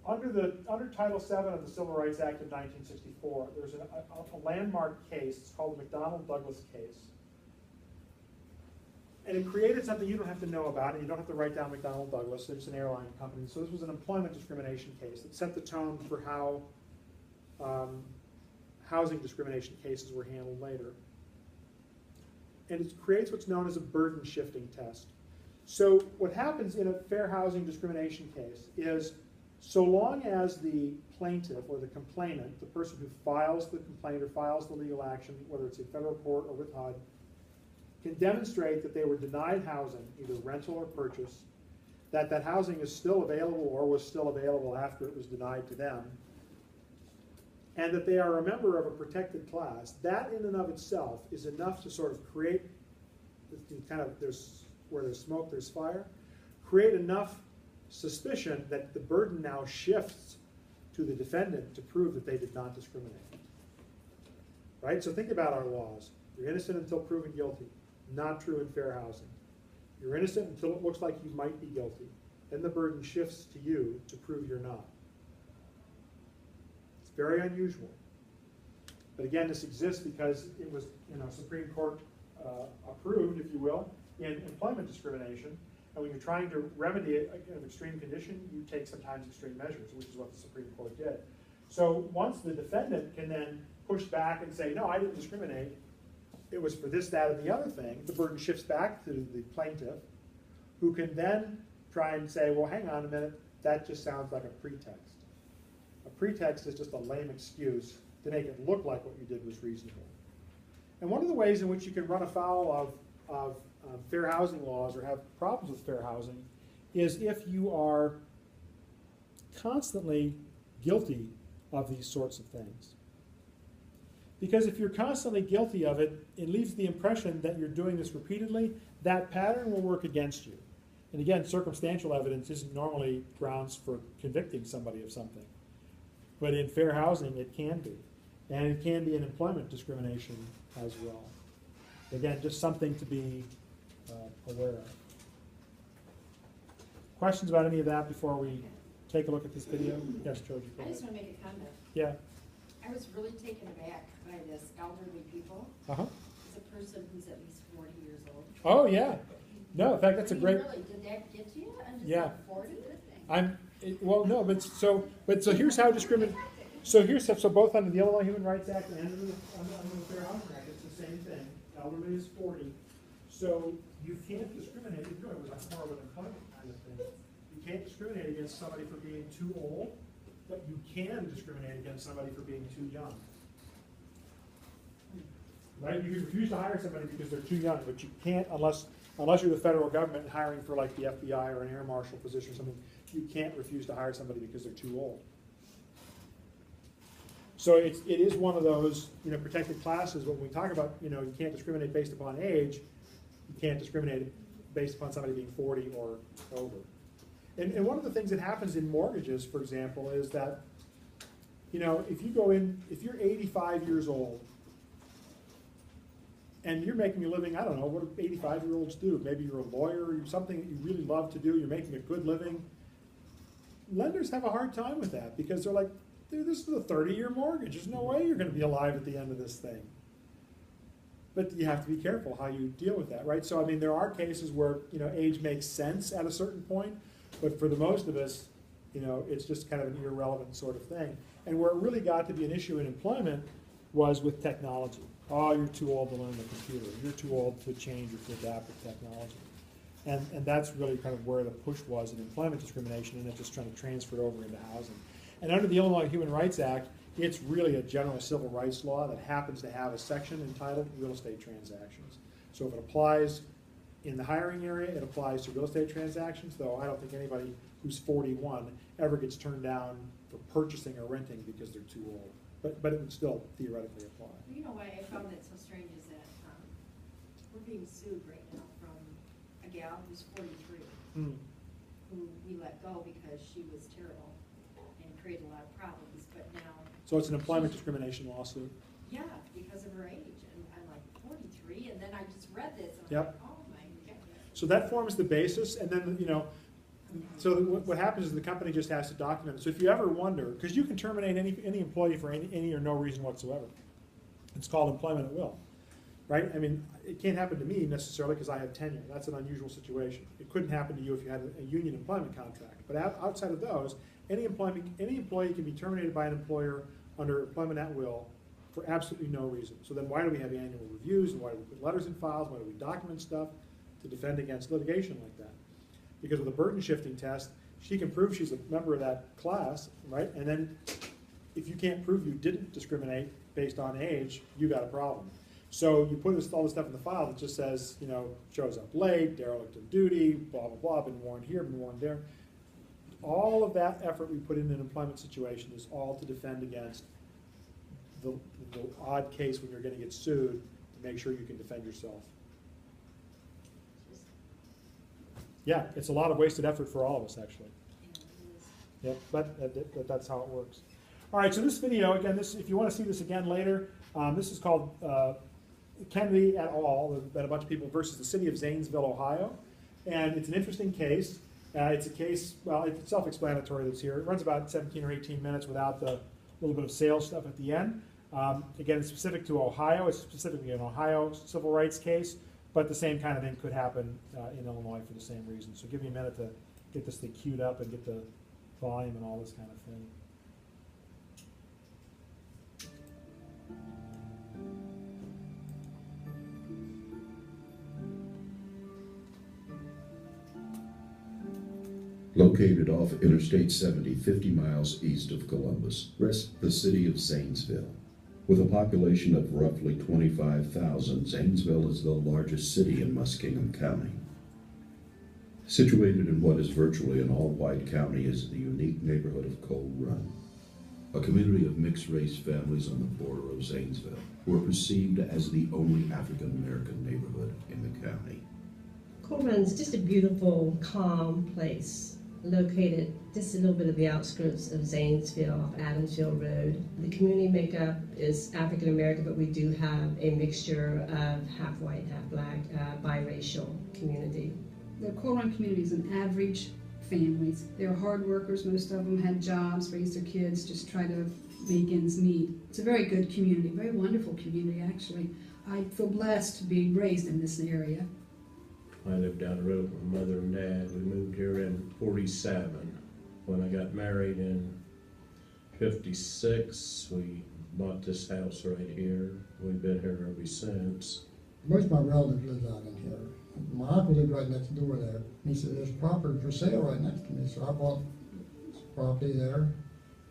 Under Title VII of the Civil Rights Act of 1964, there's a landmark case. It's called the McDonnell-Douglas case. And it created something you don't have to know about, and you don't have to write down McDonnell-Douglas. It's an airline company. So this was an employment discrimination case that set the tone for how housing discrimination cases were handled later. And it creates what's known as a burden shifting test. So what happens in a fair housing discrimination case is, so long as the plaintiff or the complainant, the person who files the complaint or files the legal action, whether it's in federal court or with HUD, can demonstrate that they were denied housing, either rental or purchase, that that housing is still available or was still available after it was denied to them, and that they are a member of a protected class, that in and of itself is enough to sort of create, kind of, where there's smoke, there's fire, create enough suspicion that the burden now shifts to the defendant to prove that they did not discriminate. Right? So think about our laws. You're innocent until proven guilty. Not true in fair housing. You're innocent until it looks like you might be guilty. Then the burden shifts to you to prove you're not. It's very unusual. But again, this exists because it was, Supreme Court approved, if you will, in employment discrimination. And when you're trying to remedy an extreme condition, you take sometimes extreme measures, which is what the Supreme Court did. So once the defendant can then push back and say, no, I didn't discriminate, it was for this, that, and the other thing, the burden shifts back to the plaintiff, who can then try and say, well, hang on a minute, that just sounds like a pretext. A pretext is just a lame excuse to make it look like what you did was reasonable. And one of the ways in which you can run afoul of fair housing laws or have problems with fair housing is if you are constantly guilty of these sorts of things. Because if you're constantly guilty of it, it leaves the impression that you're doing this repeatedly. That pattern will work against you. And again, circumstantial evidence isn't normally grounds for convicting somebody of something. But in fair housing, it can be. And it can be in employment discrimination as well. Again, just something to be aware of. Questions about any of that before we take a look at this video? Yes, George. I just want to make a comment. Yeah. I was really taken aback by this elderly people. Uh-huh. It's a person who's at least 40 years old. Oh, yeah. No, in fact, that's a great... Really, did that get to you? I'm just Yeah. like 40? Well, no, but so here's how discrimination... So both under the Illinois Human Rights Act and under the Fair Housing Act, it's the same thing. Elderly is 40. So you can't discriminate. It was more of an employment kind of thing. You can't discriminate against somebody for being too old, but you can discriminate against somebody for being too young. Right? You can refuse to hire somebody because they're too young, but you can't unless you're the federal government and hiring for like the FBI or an air marshal position or something. You can't refuse to hire somebody because they're too old. So it is one of those protected classes. When we talk about you can't discriminate based upon age, you can't discriminate based upon somebody being 40 or over. And one of the things that happens in mortgages, for example, is that if you're 85 years old and you're making a living, I don't know, what do 85-year-olds do? Maybe you're a lawyer or something that you really love to do, you're making a good living. Lenders have a hard time with that because they're like, dude, this is a 30-year mortgage. There's no way you're going to be alive at the end of this thing. But you have to be careful how you deal with that, right? So, I mean, there are cases where, age makes sense at a certain point, but for the most of us, it's just kind of an irrelevant sort of thing. And where it really got to be an issue in employment was with technology. Oh, you're too old to learn the computer. You're too old to change or to adapt with technology. And that's really kind of where the push was in employment discrimination, and it's just trying to transfer it over into housing. And under the Illinois Human Rights Act, it's really a general civil rights law that happens to have a section entitled real estate transactions. So if it applies in the hiring area, it applies to real estate transactions, though I don't think anybody who's 41 ever gets turned down for purchasing or renting because they're too old. But it would still theoretically apply. You know why I found that so strange is that we're being sued right now from a gal who's 43, who we let go because she was terrible and created a lot of problems, but now So it's an employment discrimination lawsuit. Yeah, because of her age, and I'm like 43, and then I just read this, and I'm Yep. like, oh my goodness. So that forms the basis, and then, so what happens is the company just has to document it. So if you ever wonder, because you can terminate any employee for any or no reason whatsoever. It's called employment at will, right? I mean, it can't happen to me necessarily because I have tenure. That's an unusual situation. It couldn't happen to you if you had a union employment contract. But outside of those, any employee can be terminated by an employer under employment at will for absolutely no reason. So then why do we have annual reviews, and why do we put letters in files, why do we document stuff? To defend against litigation like that. Because with a burden shifting test, she can prove she's a member of that class, right? And then if you can't prove you didn't discriminate based on age, you got a problem. So you put all this stuff in the file that just says, shows up late, derelict of duty, blah, blah, blah, been warned here, been warned there. All of that effort we put in an employment situation is all to defend against the odd case when you're going to get sued to make sure you can defend yourself. Yeah, it's a lot of wasted effort for all of us, actually. Yeah, Yep, but that's how it works. All right, so this video, again, if you want to see this again later, this is called Kennedy et al., that a bunch of people versus the city of Zanesville, Ohio. And it's an interesting case. It's a case, well, it's self-explanatory that's here. It runs about 17 or 18 minutes without the little bit of sales stuff at the end. Again, it's specific to Ohio. It's specifically an Ohio civil rights case, but the same kind of thing could happen in Illinois for the same reason. So give me a minute to get this thing queued up and get the volume and all this kind of thing. Located off Interstate 70, 50 miles east of Columbus, rests the city of Zanesville. With a population of roughly 25,000, Zanesville is the largest city in Muskingum County. Situated in what is virtually an all-white county is the unique neighborhood of Coal Run, a community of mixed-race families on the border of Zanesville, who are perceived as the only African-American neighborhood in the county. Coal Run's just a beautiful, calm place, located just a little bit of the outskirts of Zanesville off Adamsville Road. The community makeup is African American, but we do have a mixture of half white, half black, biracial community. The Coal Run community is an average families. They're hard workers. Most of them had jobs, raised their kids, just try to make ends meet. It's a very good community, very wonderful community actually. I feel blessed to be raised in this area. I lived down the road with my mother and dad. We moved here in 47. When I got married in 56, we bought this house right here. We've been here ever since. Most of my relatives live out in here. My uncle lived right next door there. He said, there's property for sale right next to me. So I bought property there,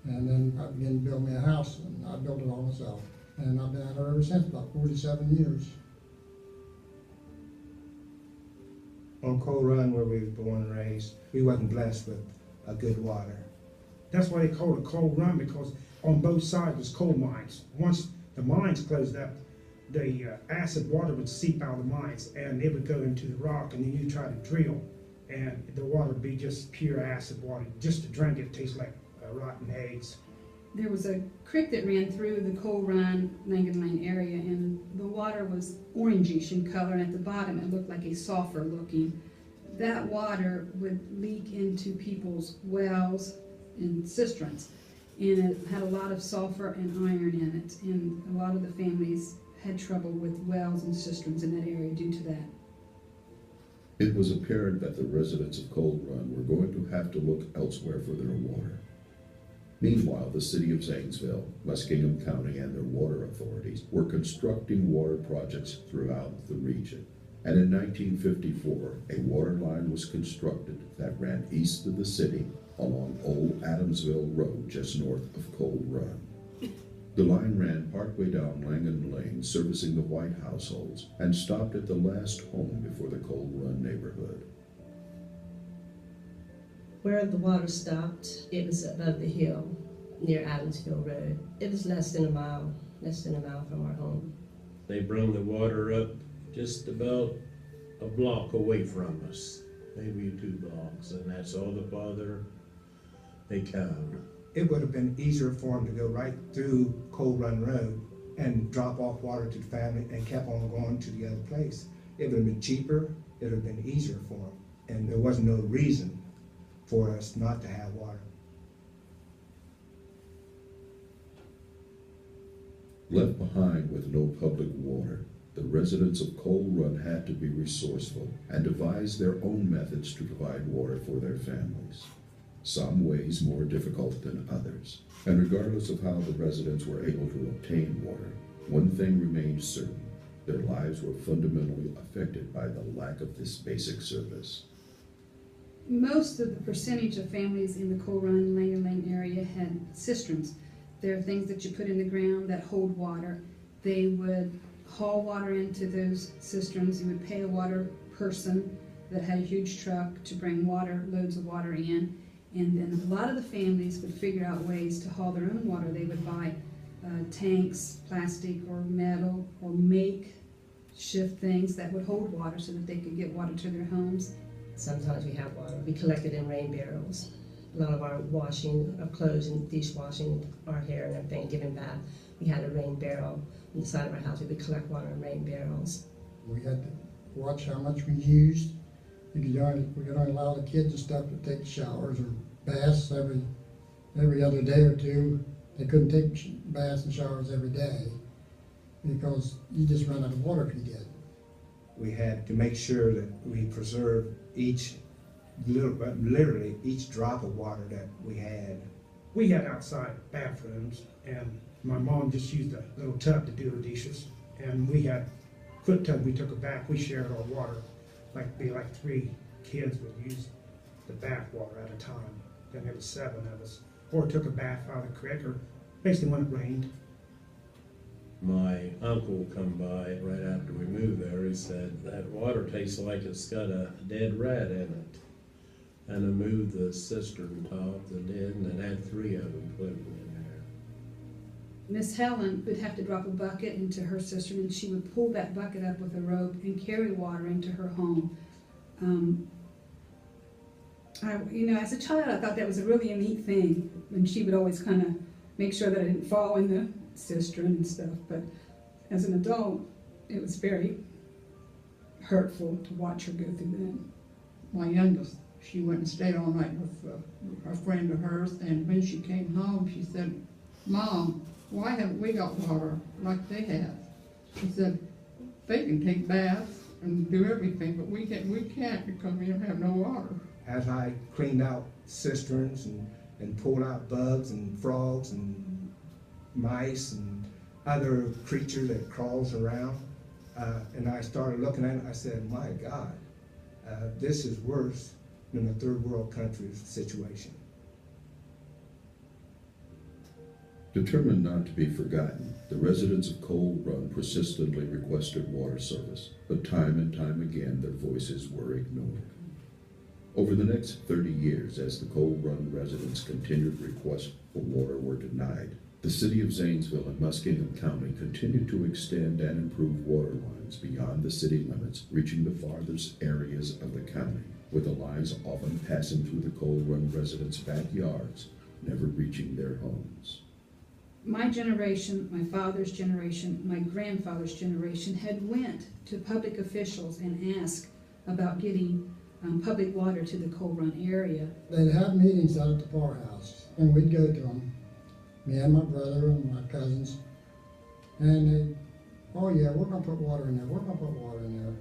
and then I began to build me a house, and I built it all myself. And I've been out there ever since, about 47 years. On Coal Run, where we were born and raised, we wasn't blessed with a good water. That's why they call it Coal Run, because on both sides was coal mines. Once the mines closed up, the acid water would seep out of the mines, and it would go into the rock, and then you try to drill, and the water would be just pure acid water. Just to drink it tastes like rotten eggs. There was a creek that ran through the Coal Run, Langenline area, and the water was orangish in color, and at the bottom it looked like a sulfur looking. That water would leak into people's wells and cisterns, and it had a lot of sulfur and iron in it, and a lot of the families had trouble with wells and cisterns in that area due to that. It was apparent that the residents of Coal Run were going to have to look elsewhere for their water. Meanwhile, the city of Zanesville, Muskingum County, and their water authorities were constructing water projects throughout the region. And in 1954, a water line was constructed that ran east of the city along Old Adamsville Road just north of Coal Run. The line ran partway down Langan Lane, servicing the white households, and stopped at the last home before the Coal Run neighborhood. Where the water stopped, it was above the hill near Adamsville Road. It was less than a mile from our home. They bring the water up just about a block away from us, maybe 2 blocks, and that's all the farther they come. it would have been easier for them to go right through Cold Run Road and drop off water to the family and kept on going to the other place. It would have been cheaper, it would have been easier for them, and there wasn't no reason for us not to have water. Left behind with no public water, the residents of Coal Run had to be resourceful and devise their own methods to provide water for their families. Some ways more difficult than others. And regardless of how the residents were able to obtain water, one thing remained certain: their lives were fundamentally affected by the lack of this basic service. Most of the percentage of families in the Coal Run, Langer Lane area had cisterns. They're things that you put in the ground that hold water. They would haul water into those cisterns. You would pay a water person that had a huge truck to bring water, loads of water in. And then a lot of the families would figure out ways to haul their own water. They would buy tanks, plastic or metal, or makeshift things that would hold water so that they could get water to their homes. Sometimes we have water. We collect it in rain barrels. A lot of our washing of clothes and dishwashing our hair and everything, giving bath, we had a rain barrel on the side of our house. We would collect water in rain barrels. We had to watch how much we used. We could only allow the kids and stuff to take showers or baths every other day or two. They couldn't take baths and showers every day because you just run out of water if you did. We had to make sure that we preserved literally each drop of water that we had. We had outside bathrooms, and my mom just used a little tub to do her dishes. And we had quick tub, we took a bath, we shared our water. Like 3 kids would use the bath water at a time. Then there was 7 of us. Or took a bath out of the creek, or basically when it rained. My uncle come by right after we moved there. He said, that water tastes like it's got a dead rat in it. And I moved the cistern top, the lid, and it had 3 of them floating in there. Miss Helen would have to drop a bucket into her cistern, and she would pull that bucket up with a rope and carry water into her home. As a child, I thought that was a really neat thing, and she would always kind of make sure that I didn't fall in the cistern and stuff. But as an adult, it was very hurtful to watch her go through that. My youngest, she went and stayed all night with a friend of hers, and when she came home, she said, "Mom, why haven't we got water like they have?" She said, "They can take baths and do everything, but we can't because we don't have no water." As I cleaned out cisterns and pulled out bugs and frogs and mice and other creature that crawls around, and I started looking at it, I said, my God, this is worse than a third world country's situation. Determined not to be forgotten, the residents of Coal Run persistently requested water service, but time and time again their voices were ignored. Over the next 30 years, as the Coal Run residents' continued requests for water were denied, the city of Zanesville and Muskingum County continued to extend and improve water lines beyond the city limits, reaching the farthest areas of the county, with the lines often passing through the Coal Run residents' backyards, never reaching their homes. My generation, my father's generation, my grandfather's generation had went to public officials and asked about getting public water to the Coal Run area. They'd have meetings out at the poorhouse, and we'd go to them, me and my brother and my cousins, and they, "Oh yeah, we're gonna put water in there, we're gonna put water in there."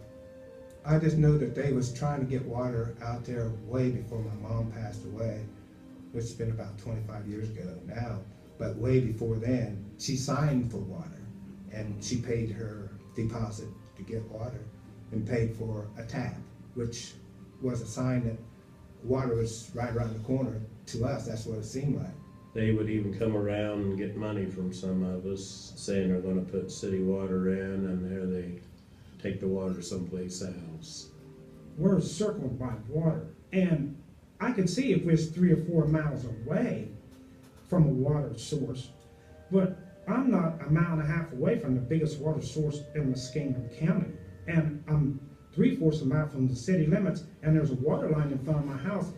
I just know that they was trying to get water out there way before my mom passed away, which has been about 25 years ago now. But way before then, she signed for water, and she paid her deposit to get water and paid for a tap, which was a sign that water was right around the corner. To us, that's what it seemed like. They would even come around and get money from some of us, saying they're gonna put city water in, and there they take the water someplace else. We're circled by water, and I could see if we're 3 or 4 miles away from a water source, but I'm not a mile and a half away from the biggest water source in Muskingum County, and I'm 3/4 of a mile from the city limits, and there's a water line in front of my house,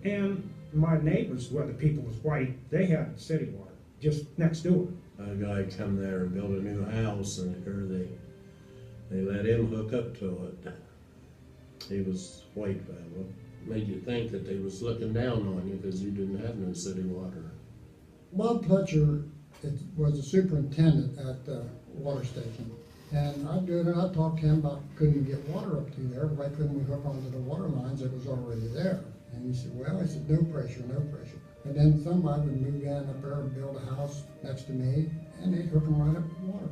and my neighbors, where the people was white, they had city water, just next door. A guy come there and built a new house, and here they let him hook up to it. He was white fellow. Made you think that they was looking down on you because you didn't have no city water. Bob Pletcher was the superintendent at the water station. And I talked to him about, couldn't we get water up through there? Why couldn't we hook onto the water lines that was already there? And he said, well, I said, no pressure, no pressure. And then somebody would move in up there and build a house next to me, and they'd hook them right up with water.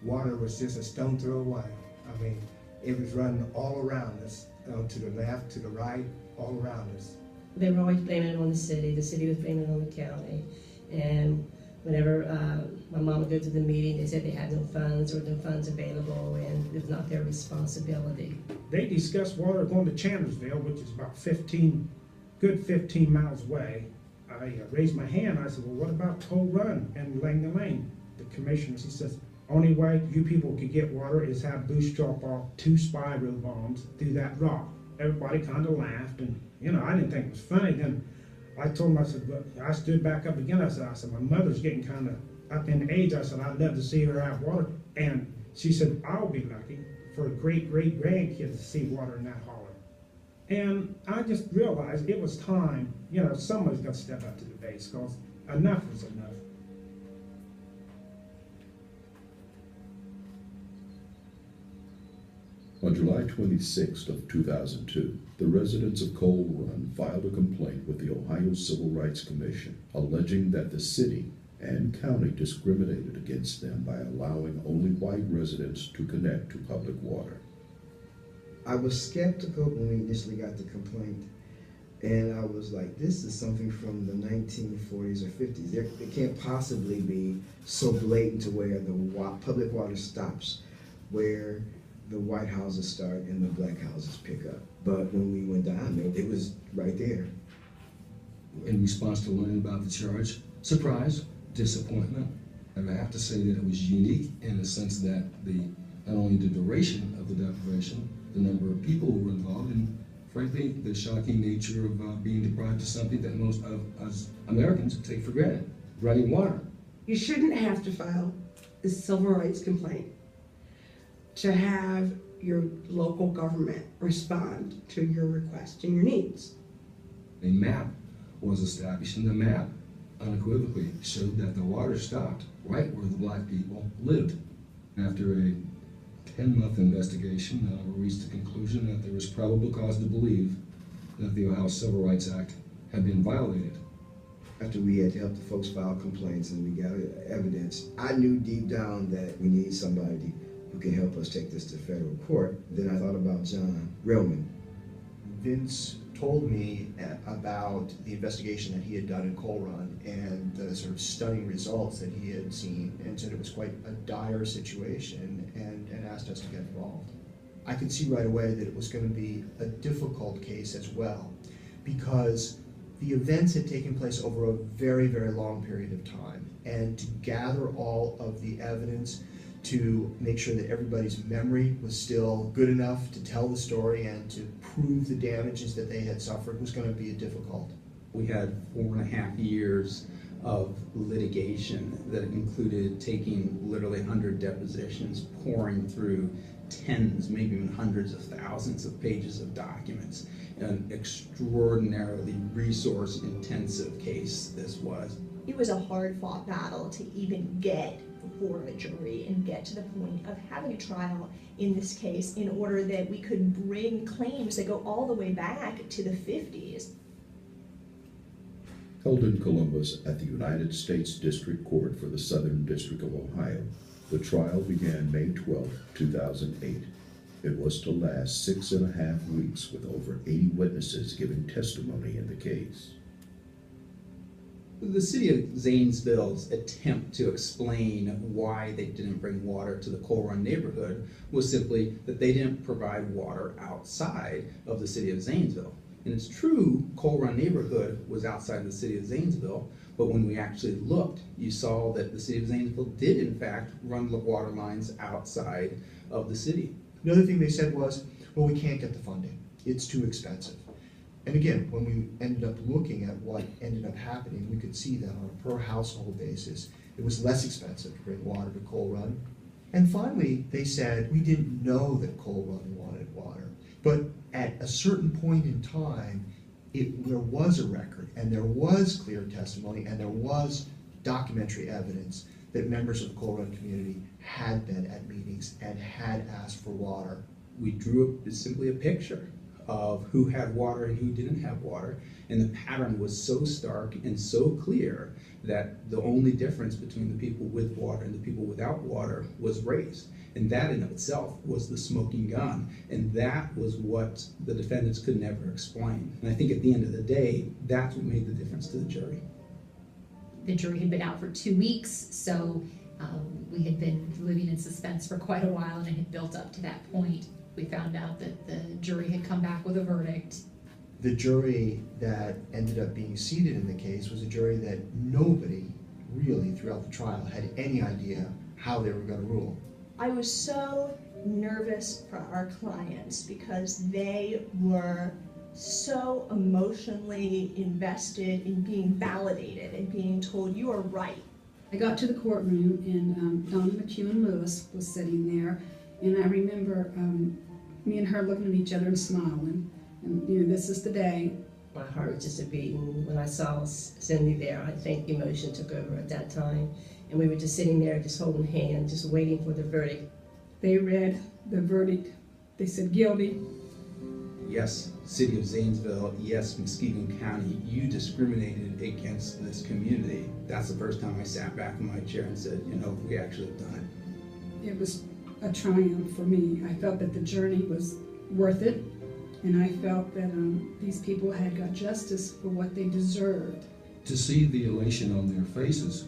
Water was just a stone throw away. I mean, it was running all around us, to the left, to the right, all around us. They were always blaming it on the city was blaming it on the county. And whenever my mom would go to the meeting, they said they had no funds or no funds available, and it was not their responsibility. They discussed water going to Channersville, which is about 15 miles away. I raised my hand, I said, well, what about Toll Run and Langdon Lane? The commissioner, he says, only way you people could get water is have Bush drop off 2 Spyro bombs through that rock. Everybody kind of laughed, and I didn't think it was funny. Then I told him, I said, look, I stood back up again. I said, my mother's getting kind of up in age. I said, I'd love to see her have water. And she said, I'll be lucky for a great-great-grandkid to see water in that holler. And I just realized it was time, somebody's got to step up to the base, because enough was enough. On July 26th of 2002, the residents of Coal Run filed a complaint with the Ohio Civil Rights Commission, alleging that the city and county discriminated against them by allowing only white residents to connect to public water. I was skeptical when we initially got the complaint, and I was like, this is something from the 1940s or 50s. It can't possibly be so blatant to where the public water stops, where the white houses start and the black houses pick up. But when we went down, it was right there. In response to learning about the charge, surprise, disappointment. And I have to say that it was unique in the sense that not only the duration of the deprivation, the number of people who were involved, and frankly, the shocking nature of being deprived of something that most of us Americans take for granted, running water. You shouldn't have to file a civil rights complaint to have your local government respond to your request and your needs. A map was established, and the map unequivocally showed that the water stopped right where the black people lived. After a 10-month investigation, we reached the conclusion that there was probable cause to believe that the Ohio Civil Rights Act had been violated. After we had helped the folks file complaints and we got evidence, I knew deep down that we need somebody who can help us take this to federal court. Then I thought about John Relman. Vince told me about the investigation that he had done in Coal Run and the sort of stunning results that he had seen, and said it was quite a dire situation, and asked us to get involved. I could see right away that it was going to be a difficult case as well, because the events had taken place over a very, very long period of time, and to gather all of the evidence to make sure that everybody's memory was still good enough to tell the story and to prove the damages that they had suffered was going to be difficult. We had 4.5 years of litigation that included taking literally 100 depositions, pouring through tens, maybe even hundreds of thousands of pages of documents. An extraordinarily resource-intensive case this was. It was a hard-fought battle to even get before a jury and get to the point of having a trial in this case in order that we could bring claims that go all the way back to the 50s. Held in Columbus at the United States District Court for the Southern District of Ohio, the trial began May 12, 2008. It was to last 6.5 weeks with over 80 witnesses giving testimony in the case. The city of Zanesville's attempt to explain why they didn't bring water to the Coal Run neighborhood was simply that they didn't provide water outside of the city of Zanesville. And it's true, Coal Run neighborhood was outside the city of Zanesville, but when we actually looked, you saw that the city of Zanesville did in fact run the water lines outside of the city. Another thing they said was, well, we can't get the funding. It's too expensive. And again, when we ended up looking at what ended up happening, we could see that on a per household basis, it was less expensive to bring water to Coal Run. And finally, they said, we didn't know that Coal Run wanted water. But at a certain point in time, there was a record, and there was clear testimony, and there was documentary evidence that members of the Coal Run community had been at meetings and had asked for water. We drew simply a picture of who had water and who didn't have water, and the pattern was so stark and so clear that the only difference between the people with water and the people without water was race. And that in of itself was the smoking gun, and that was what the defendants could never explain. And I think at the end of the day, that's what made the difference to the jury. The jury had been out for 2 weeks, so we had been living in suspense for quite a while, and it had built up to that point. We found out that the jury had come back with a verdict. The jury that ended up being seated in the case was a jury that nobody really throughout the trial had any idea how they were going to rule. I was so nervous for our clients because they were so emotionally invested in being validated and being told you are right. I got to the courtroom and Donna McEwen Lewis was sitting there, and I remember me and her looking at each other and smiling. And you know, this is the day. My heart was just a beating when I saw Cindy there. I think emotion took over at that time. And we were just sitting there, just holding hands, just waiting for the verdict. They read the verdict. They said guilty. Yes, City of Zanesville, yes, Muskegon County, you discriminated against this community. That's the first time I sat back in my chair and said, you know, we actually have done it. It was a triumph for me. I felt that the journey was worth it, and I felt that these people had got justice for what they deserved. To see the elation on their faces,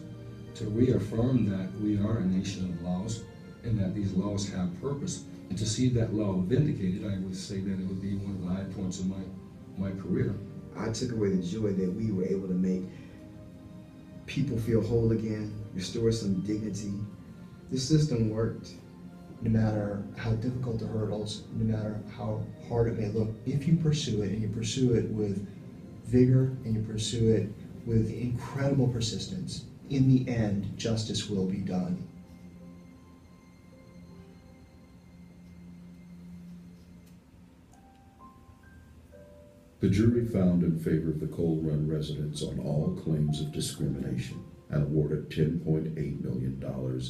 to reaffirm that we are a nation of laws and that these laws have purpose, and to see that law vindicated, I would say that it would be one of the high points of my career. I took away the joy that we were able to make people feel whole again, restore some dignity. The system worked. No matter how difficult the hurdles, no matter how hard it may look, if you pursue it and you pursue it with vigor and you pursue it with incredible persistence, in the end, justice will be done. The jury found in favor of the Coal Run residents on all claims of discrimination and awarded $10.8 million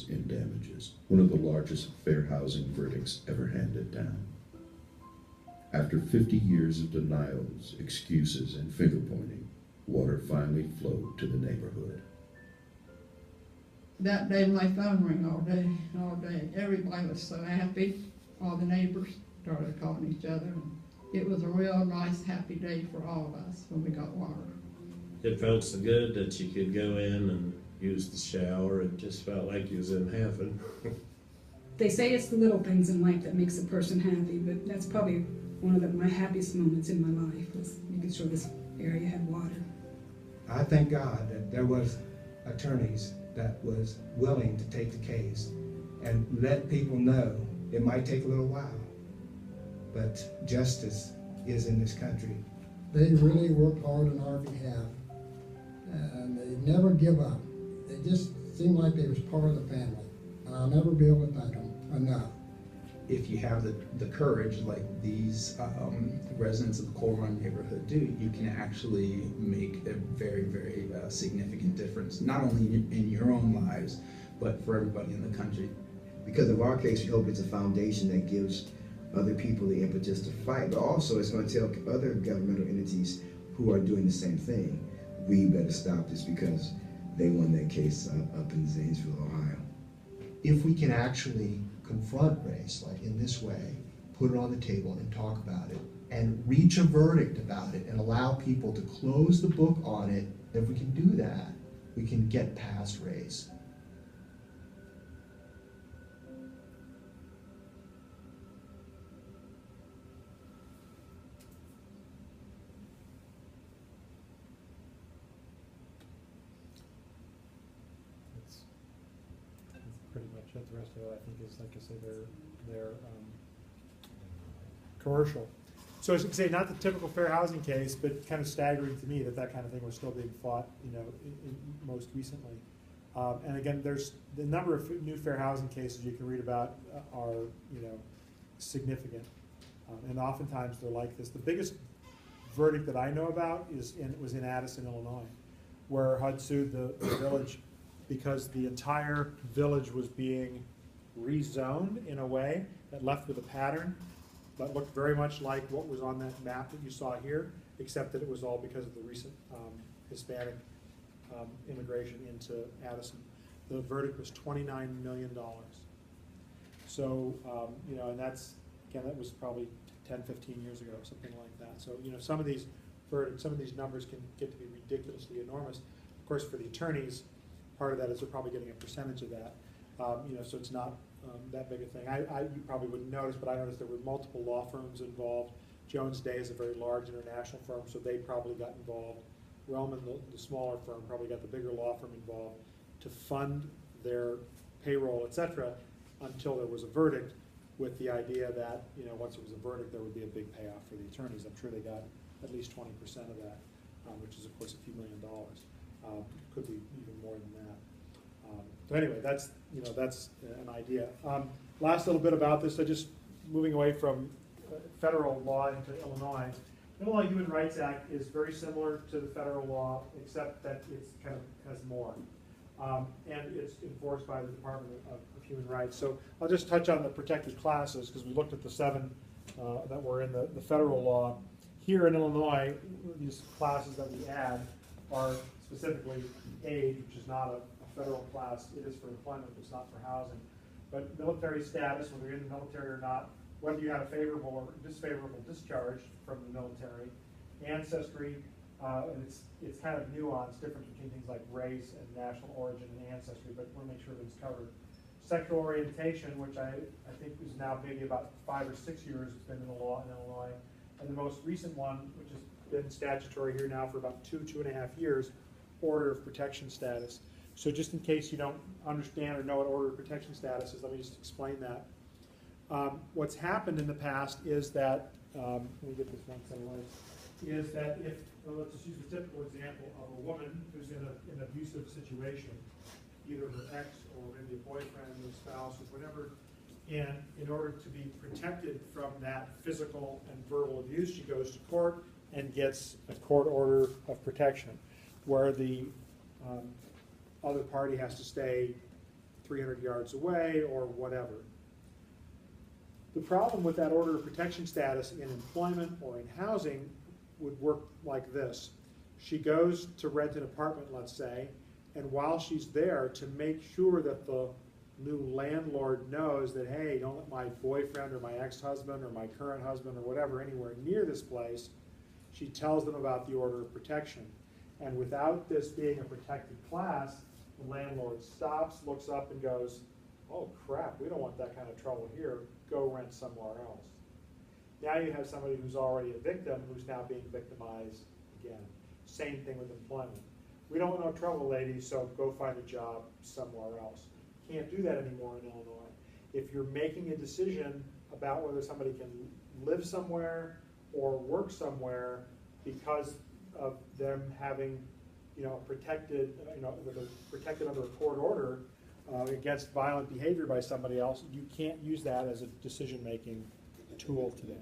in damages, one of the largest fair housing verdicts ever handed down. After 50 years of denials, excuses, and finger-pointing, water finally flowed to the neighborhood. That day my phone rang all day, all day. Everybody was so happy. All the neighbors started calling each other. It was a real nice, happy day for all of us when we got water. It felt so good that you could go in and use the shower. It just felt like you was in heaven. They say it's the little things in life that makes a person happy, but that's probably one of my happiest moments in my life, was making sure this area had water. I thank God that there was attorneys that was willing to take the case and let people know it might take a little while, but justice is in this country. They really worked hard on our behalf, and they never give up. They just seemed like they was part of the family, and I'll never be able to thank them enough. If you have the courage like these residents of the Coal Run neighborhood do, you can actually make a very, very significant difference, not only in your own lives, but for everybody in the country. Because of our case, we hope it's a foundation that gives other people the impetus to fight, but also it's going to tell other governmental entities who are doing the same thing, we better stop this because they won their case up in Zanesville, Ohio. If we can actually confront race, like in this way, put it on the table and talk about it, and reach a verdict about it, and allow people to close the book on it, if we can do that, we can get past race. That's pretty much it. The rest of it, I think, is, like I say, their commercial. So as you can say, not the typical fair housing case, but kind of staggering to me that that kind of thing was still being fought, you know, most recently. And again, there's the number of new fair housing cases you can read about are, you know, significant. And oftentimes they're like this. The biggest verdict that I know about was in Addison, Illinois, where HUD sued the village because the entire village was being rezoned in a way that left with a pattern that looked very much like what was on that map that you saw here, except that it was all because of the recent Hispanic immigration into Addison. The verdict was $29 million. So, you know, and that's, again, that was probably 10, 15 years ago, something like that. So, you know, some of these verdicts, some of these numbers can get to be ridiculously enormous. Of course, for the attorneys, part of that is they're probably getting a percentage of that. You know, so it's not that big a thing. You probably wouldn't notice, but I noticed there were multiple law firms involved. Jones Day is a very large international firm, so they probably got involved. Relman, the smaller firm, probably got the bigger law firm involved to fund their payroll, et cetera, until there was a verdict, with the idea that, you know, once it was a verdict, there would be a big payoff for the attorneys. I'm sure they got at least 20% of that, which is, of course, a few $1 million. Could be even more than that. So anyway, that's, you know, that's an idea. Last little bit about this, so just moving away from federal law into Illinois. The Illinois Human Rights Act is very similar to the federal law, except that it's kind of has more. And it's enforced by the Department of Human Rights. So I'll just touch on the protected classes, because we looked at the 7 that were in the federal law. Here in Illinois, these classes that we add are specifically age, which is not a federal class. It is for employment, but it's not for housing. But military status, whether you're in the military or not, whether you had a favorable or disfavorable discharge from the military, ancestry, and it's kind of nuanced, different between things like race and national origin and ancestry, but we'll make sure that it's covered. Sexual orientation, which I think is now maybe about 5 or 6 years, it's been in the law in Illinois. And the most recent one, which has been statutory here now for about 2.5 years, order of protection status. So just in case you don't understand or know what order of protection status is, let me just explain that. What's happened in the past is that, let me get this one somewhere, is that if, well, let's just use the typical example of a woman who's in an abusive situation, either her ex or maybe a boyfriend or a spouse or whatever, and in order to be protected from that physical and verbal abuse, she goes to court and gets a court order of protection, where the other party has to stay 300 yards away or whatever. The problem with that order of protection status in employment or in housing would work like this. She goes to rent an apartment, let's say, and while she's there, to make sure that the new landlord knows that, hey, don't let my boyfriend or my ex-husband or my current husband or whatever anywhere near this place, she tells them about the order of protection. And without this being a protected class, the landlord stops, looks up and goes, oh crap, we don't want that kind of trouble here, go rent somewhere else. Now you have somebody who's already a victim who's now being victimized again. Same thing with employment. We don't want no trouble, ladies, so go find a job somewhere else. Can't do that anymore in Illinois. If you're making a decision about whether somebody can live somewhere or work somewhere because of them having, you know, protected, you know, protected under a court order against violent behavior by somebody else, you can't use that as a decision-making tool today.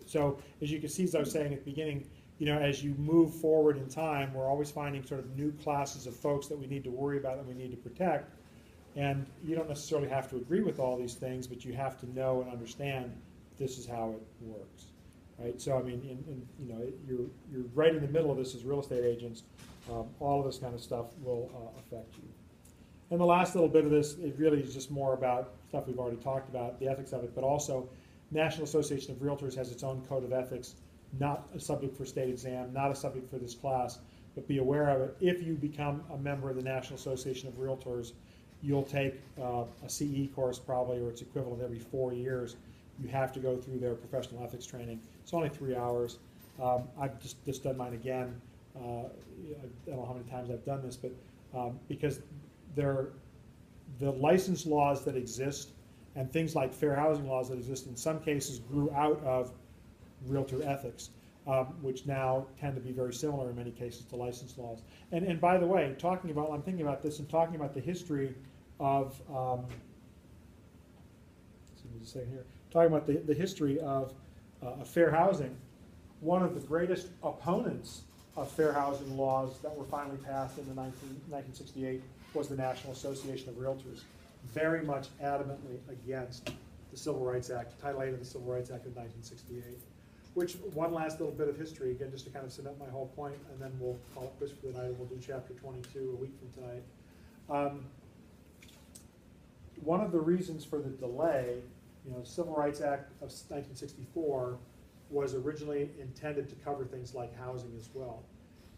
So as you can see, as I was saying at the beginning, you know, as you move forward in time, we're always finding sort of new classes of folks that we need to worry about and we need to protect. And you don't necessarily have to agree with all these things, but you have to know and understand this is how it works, right? So I mean, you know, you're right in the middle of this as real estate agents. All of this kind of stuff will affect you. And the last little bit of this, it really is just more about stuff we've already talked about, the ethics of it, but also National Association of Realtors has its own code of ethics, not a subject for state exam, not a subject for this class, but be aware of it. If you become a member of the National Association of Realtors, you'll take a CE course probably, or its equivalent every 4 years. You have to go through their professional ethics training. It's only 3 hours. I've just done mine again. I don't know how many times I've done this, but because the license laws that exist and things like fair housing laws that exist in some cases grew out of realtor ethics, which now tend to be very similar in many cases to license laws. And by the way, I'm thinking about this and talking about the history of, talking about the history of fair housing. One of the greatest opponents of fair housing laws that were finally passed in 1968 was the National Association of Realtors, very much adamantly against the Civil Rights Act, Title 8 of the Civil Rights Act of 1968. Which, one last little bit of history, again, just to kind of cement my whole point, and then we'll call it quits for the night, and we'll do chapter 22 a week from tonight. One of the reasons for the delay, the Civil Rights Act of 1964 was originally intended to cover things like housing as well.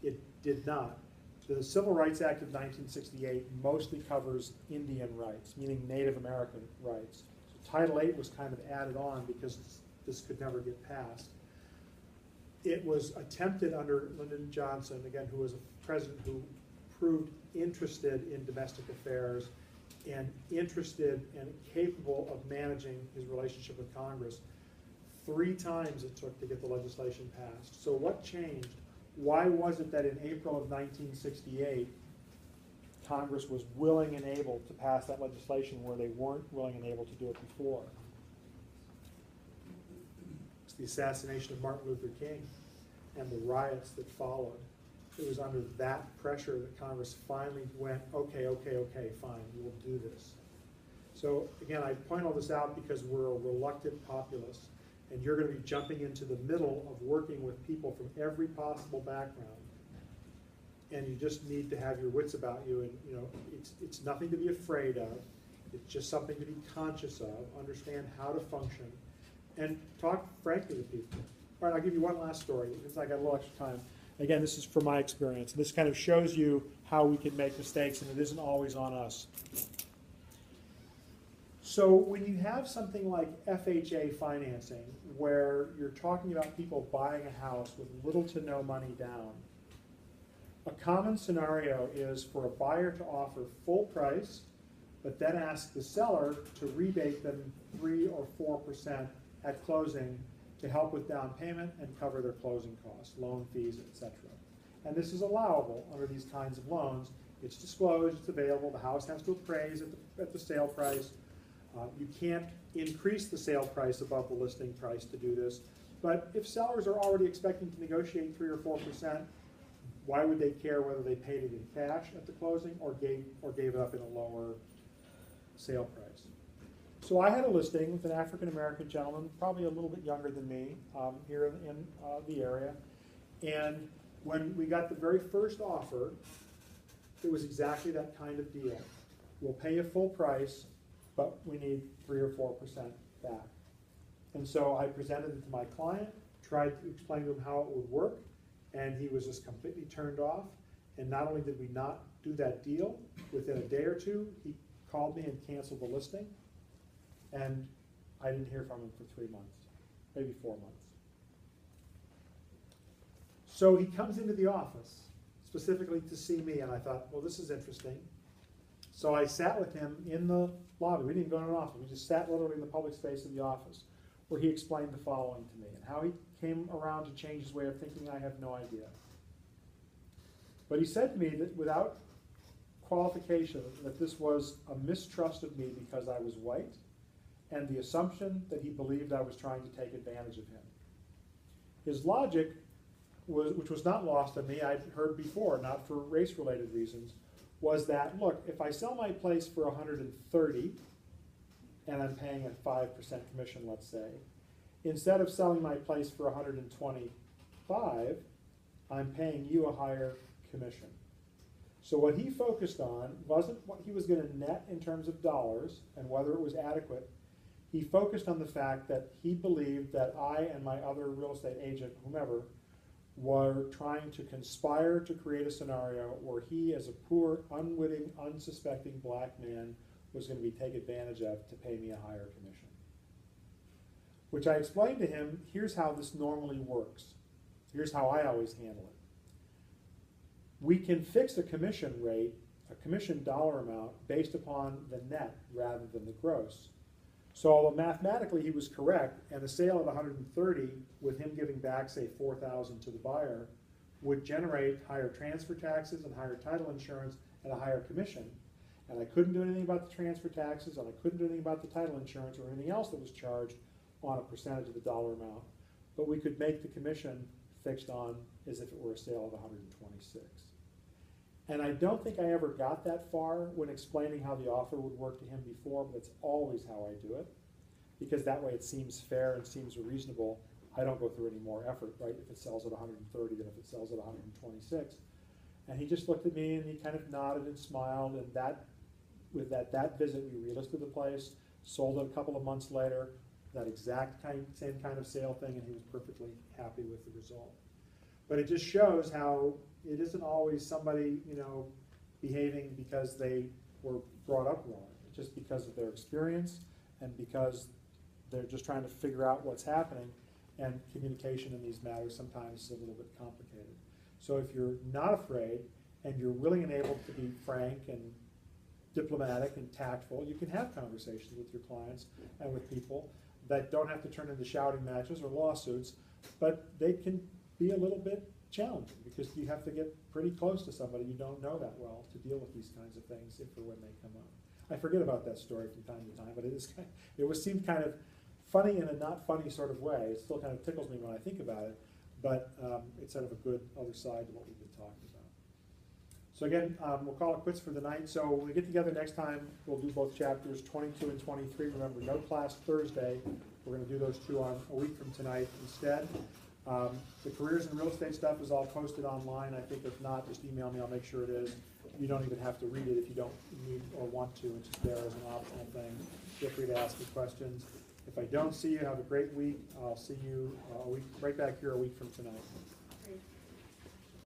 It did not. The Civil Rights Act of 1968 mostly covers Indian rights, meaning Native American rights. So Title 8 was kind of added on because this could never get passed. It was attempted under Lyndon Johnson, again, who was a president who proved interested in domestic affairs and interested and capable of managing his relationship with Congress. 3 times it took to get the legislation passed. So what changed? Why was it that in April of 1968, Congress was willing and able to pass that legislation where they weren't willing and able to do it before? It's the assassination of Martin Luther King and the riots that followed. It was under that pressure that Congress finally went, okay, fine, we'll do this. So again, I point all this out because we're a reluctant populace, and you're going to be jumping into the middle of working with people from every possible background. And you just need to have your wits about you, and it's nothing to be afraid of. It's just something to be conscious of, understand how to function, and talk frankly with people. All right, I'll give you one last story, because I got a little extra time. Again, this is from my experience. This kind of shows you how we can make mistakes, and it isn't always on us. So when you have something like FHA financing, where you're talking about people buying a house with little to no money down, a common scenario is for a buyer to offer full price, but then ask the seller to rebate them 3 or 4% at closing to help with down payment and cover their closing costs, loan fees, etc. And this is allowable under these kinds of loans. It's disclosed, it's available, the house has to appraise at the sale price. You can't increase the sale price above the listing price to do this, but if sellers are already expecting to negotiate 3 or 4%, why would they care whether they paid it in cash at the closing or gave it up in a lower sale price? So I had a listing with an African-American gentleman, probably a little bit younger than me, here in the area. And when we got the very first offer, it was exactly that kind of deal. We'll pay a full price, but we need 3 or 4% back. And so I presented it to my client, tried to explain to him how it would work, and he was just completely turned off. And not only did we not do that deal, within a day or two, he called me and canceled the listing. And I didn't hear from him for 3 months, maybe 4 months. So he comes into the office specifically to see me, and I thought, well, this is interesting. So I sat with him in the lobby. We didn't go in an office. We just sat literally in the public space of the office, where he explained the following to me. And how he came around to change his way of thinking, I have no idea. But he said to me that without qualification, that this was a mistrust of me because I was white, and the assumption that he believed I was trying to take advantage of him. His logic, which was not lost on me, I'd heard before, not for race-related reasons, was that, look, if I sell my place for $130, and I'm paying a 5% commission, let's say, instead of selling my place for $125, I'm paying you a higher commission. So what he focused on wasn't what he was going to net in terms of dollars and whether it was adequate. He focused on the fact that he believed that I and my other real estate agent, whomever, were trying to conspire to create a scenario where he, as a poor, unwitting, unsuspecting black man, was going to be taken advantage of to pay me a higher commission. Which I explained to him, here's how this normally works. Here's how I always handle it. We can fix a commission rate, a commission dollar amount, based upon the net rather than the gross. So although mathematically he was correct, and a sale of 130 with him giving back, say, 4,000 to the buyer, would generate higher transfer taxes and higher title insurance and a higher commission. And I couldn't do anything about the transfer taxes, and I couldn't do anything about the title insurance or anything else that was charged on a percentage of the dollar amount. But we could make the commission fixed on as if it were a sale of 126. And I don't think I ever got that far when explaining how the offer would work to him before, but it's always how I do it. Because that way it seems fair and seems reasonable. I don't go through any more effort, right, if it sells at 130 than if it sells at 126. And he just looked at me and he kind of nodded and smiled, and with that visit, we relisted the place, sold it a couple of months later, that same kind of sale thing, and he was perfectly happy with the result. But it just shows how it isn't always somebody, behaving because they were brought up wrong. It's just because of their experience and because they're just trying to figure out what's happening, and communication in these matters sometimes is a little bit complicated. So if you're not afraid and you're willing and able to be frank and diplomatic and tactful, you can have conversations with your clients and with people that don't have to turn into shouting matches or lawsuits, but they can be a little bit challenging because you have to get pretty close to somebody you don't know that well to deal with these kinds of things if or when they come up. I forget about that story from time to time, but it seemed kind of funny in a not funny sort of way. It still kind of tickles me when I think about it, but it's sort of a good other side to what we've been talking about. So again, we'll call it quits for the night. So when we get together next time, we'll do both chapters 22 and 23. Remember, no class Thursday. We're going to do those two on a week from tonight instead. The careers and real estate stuff is all posted online. I think if not, just email me. I'll make sure it is. You don't even have to read it if you don't need or want to. It's just there as an optional thing. Feel free to ask me questions. If I don't see you, have a great week. I'll see you right back here a week from tonight.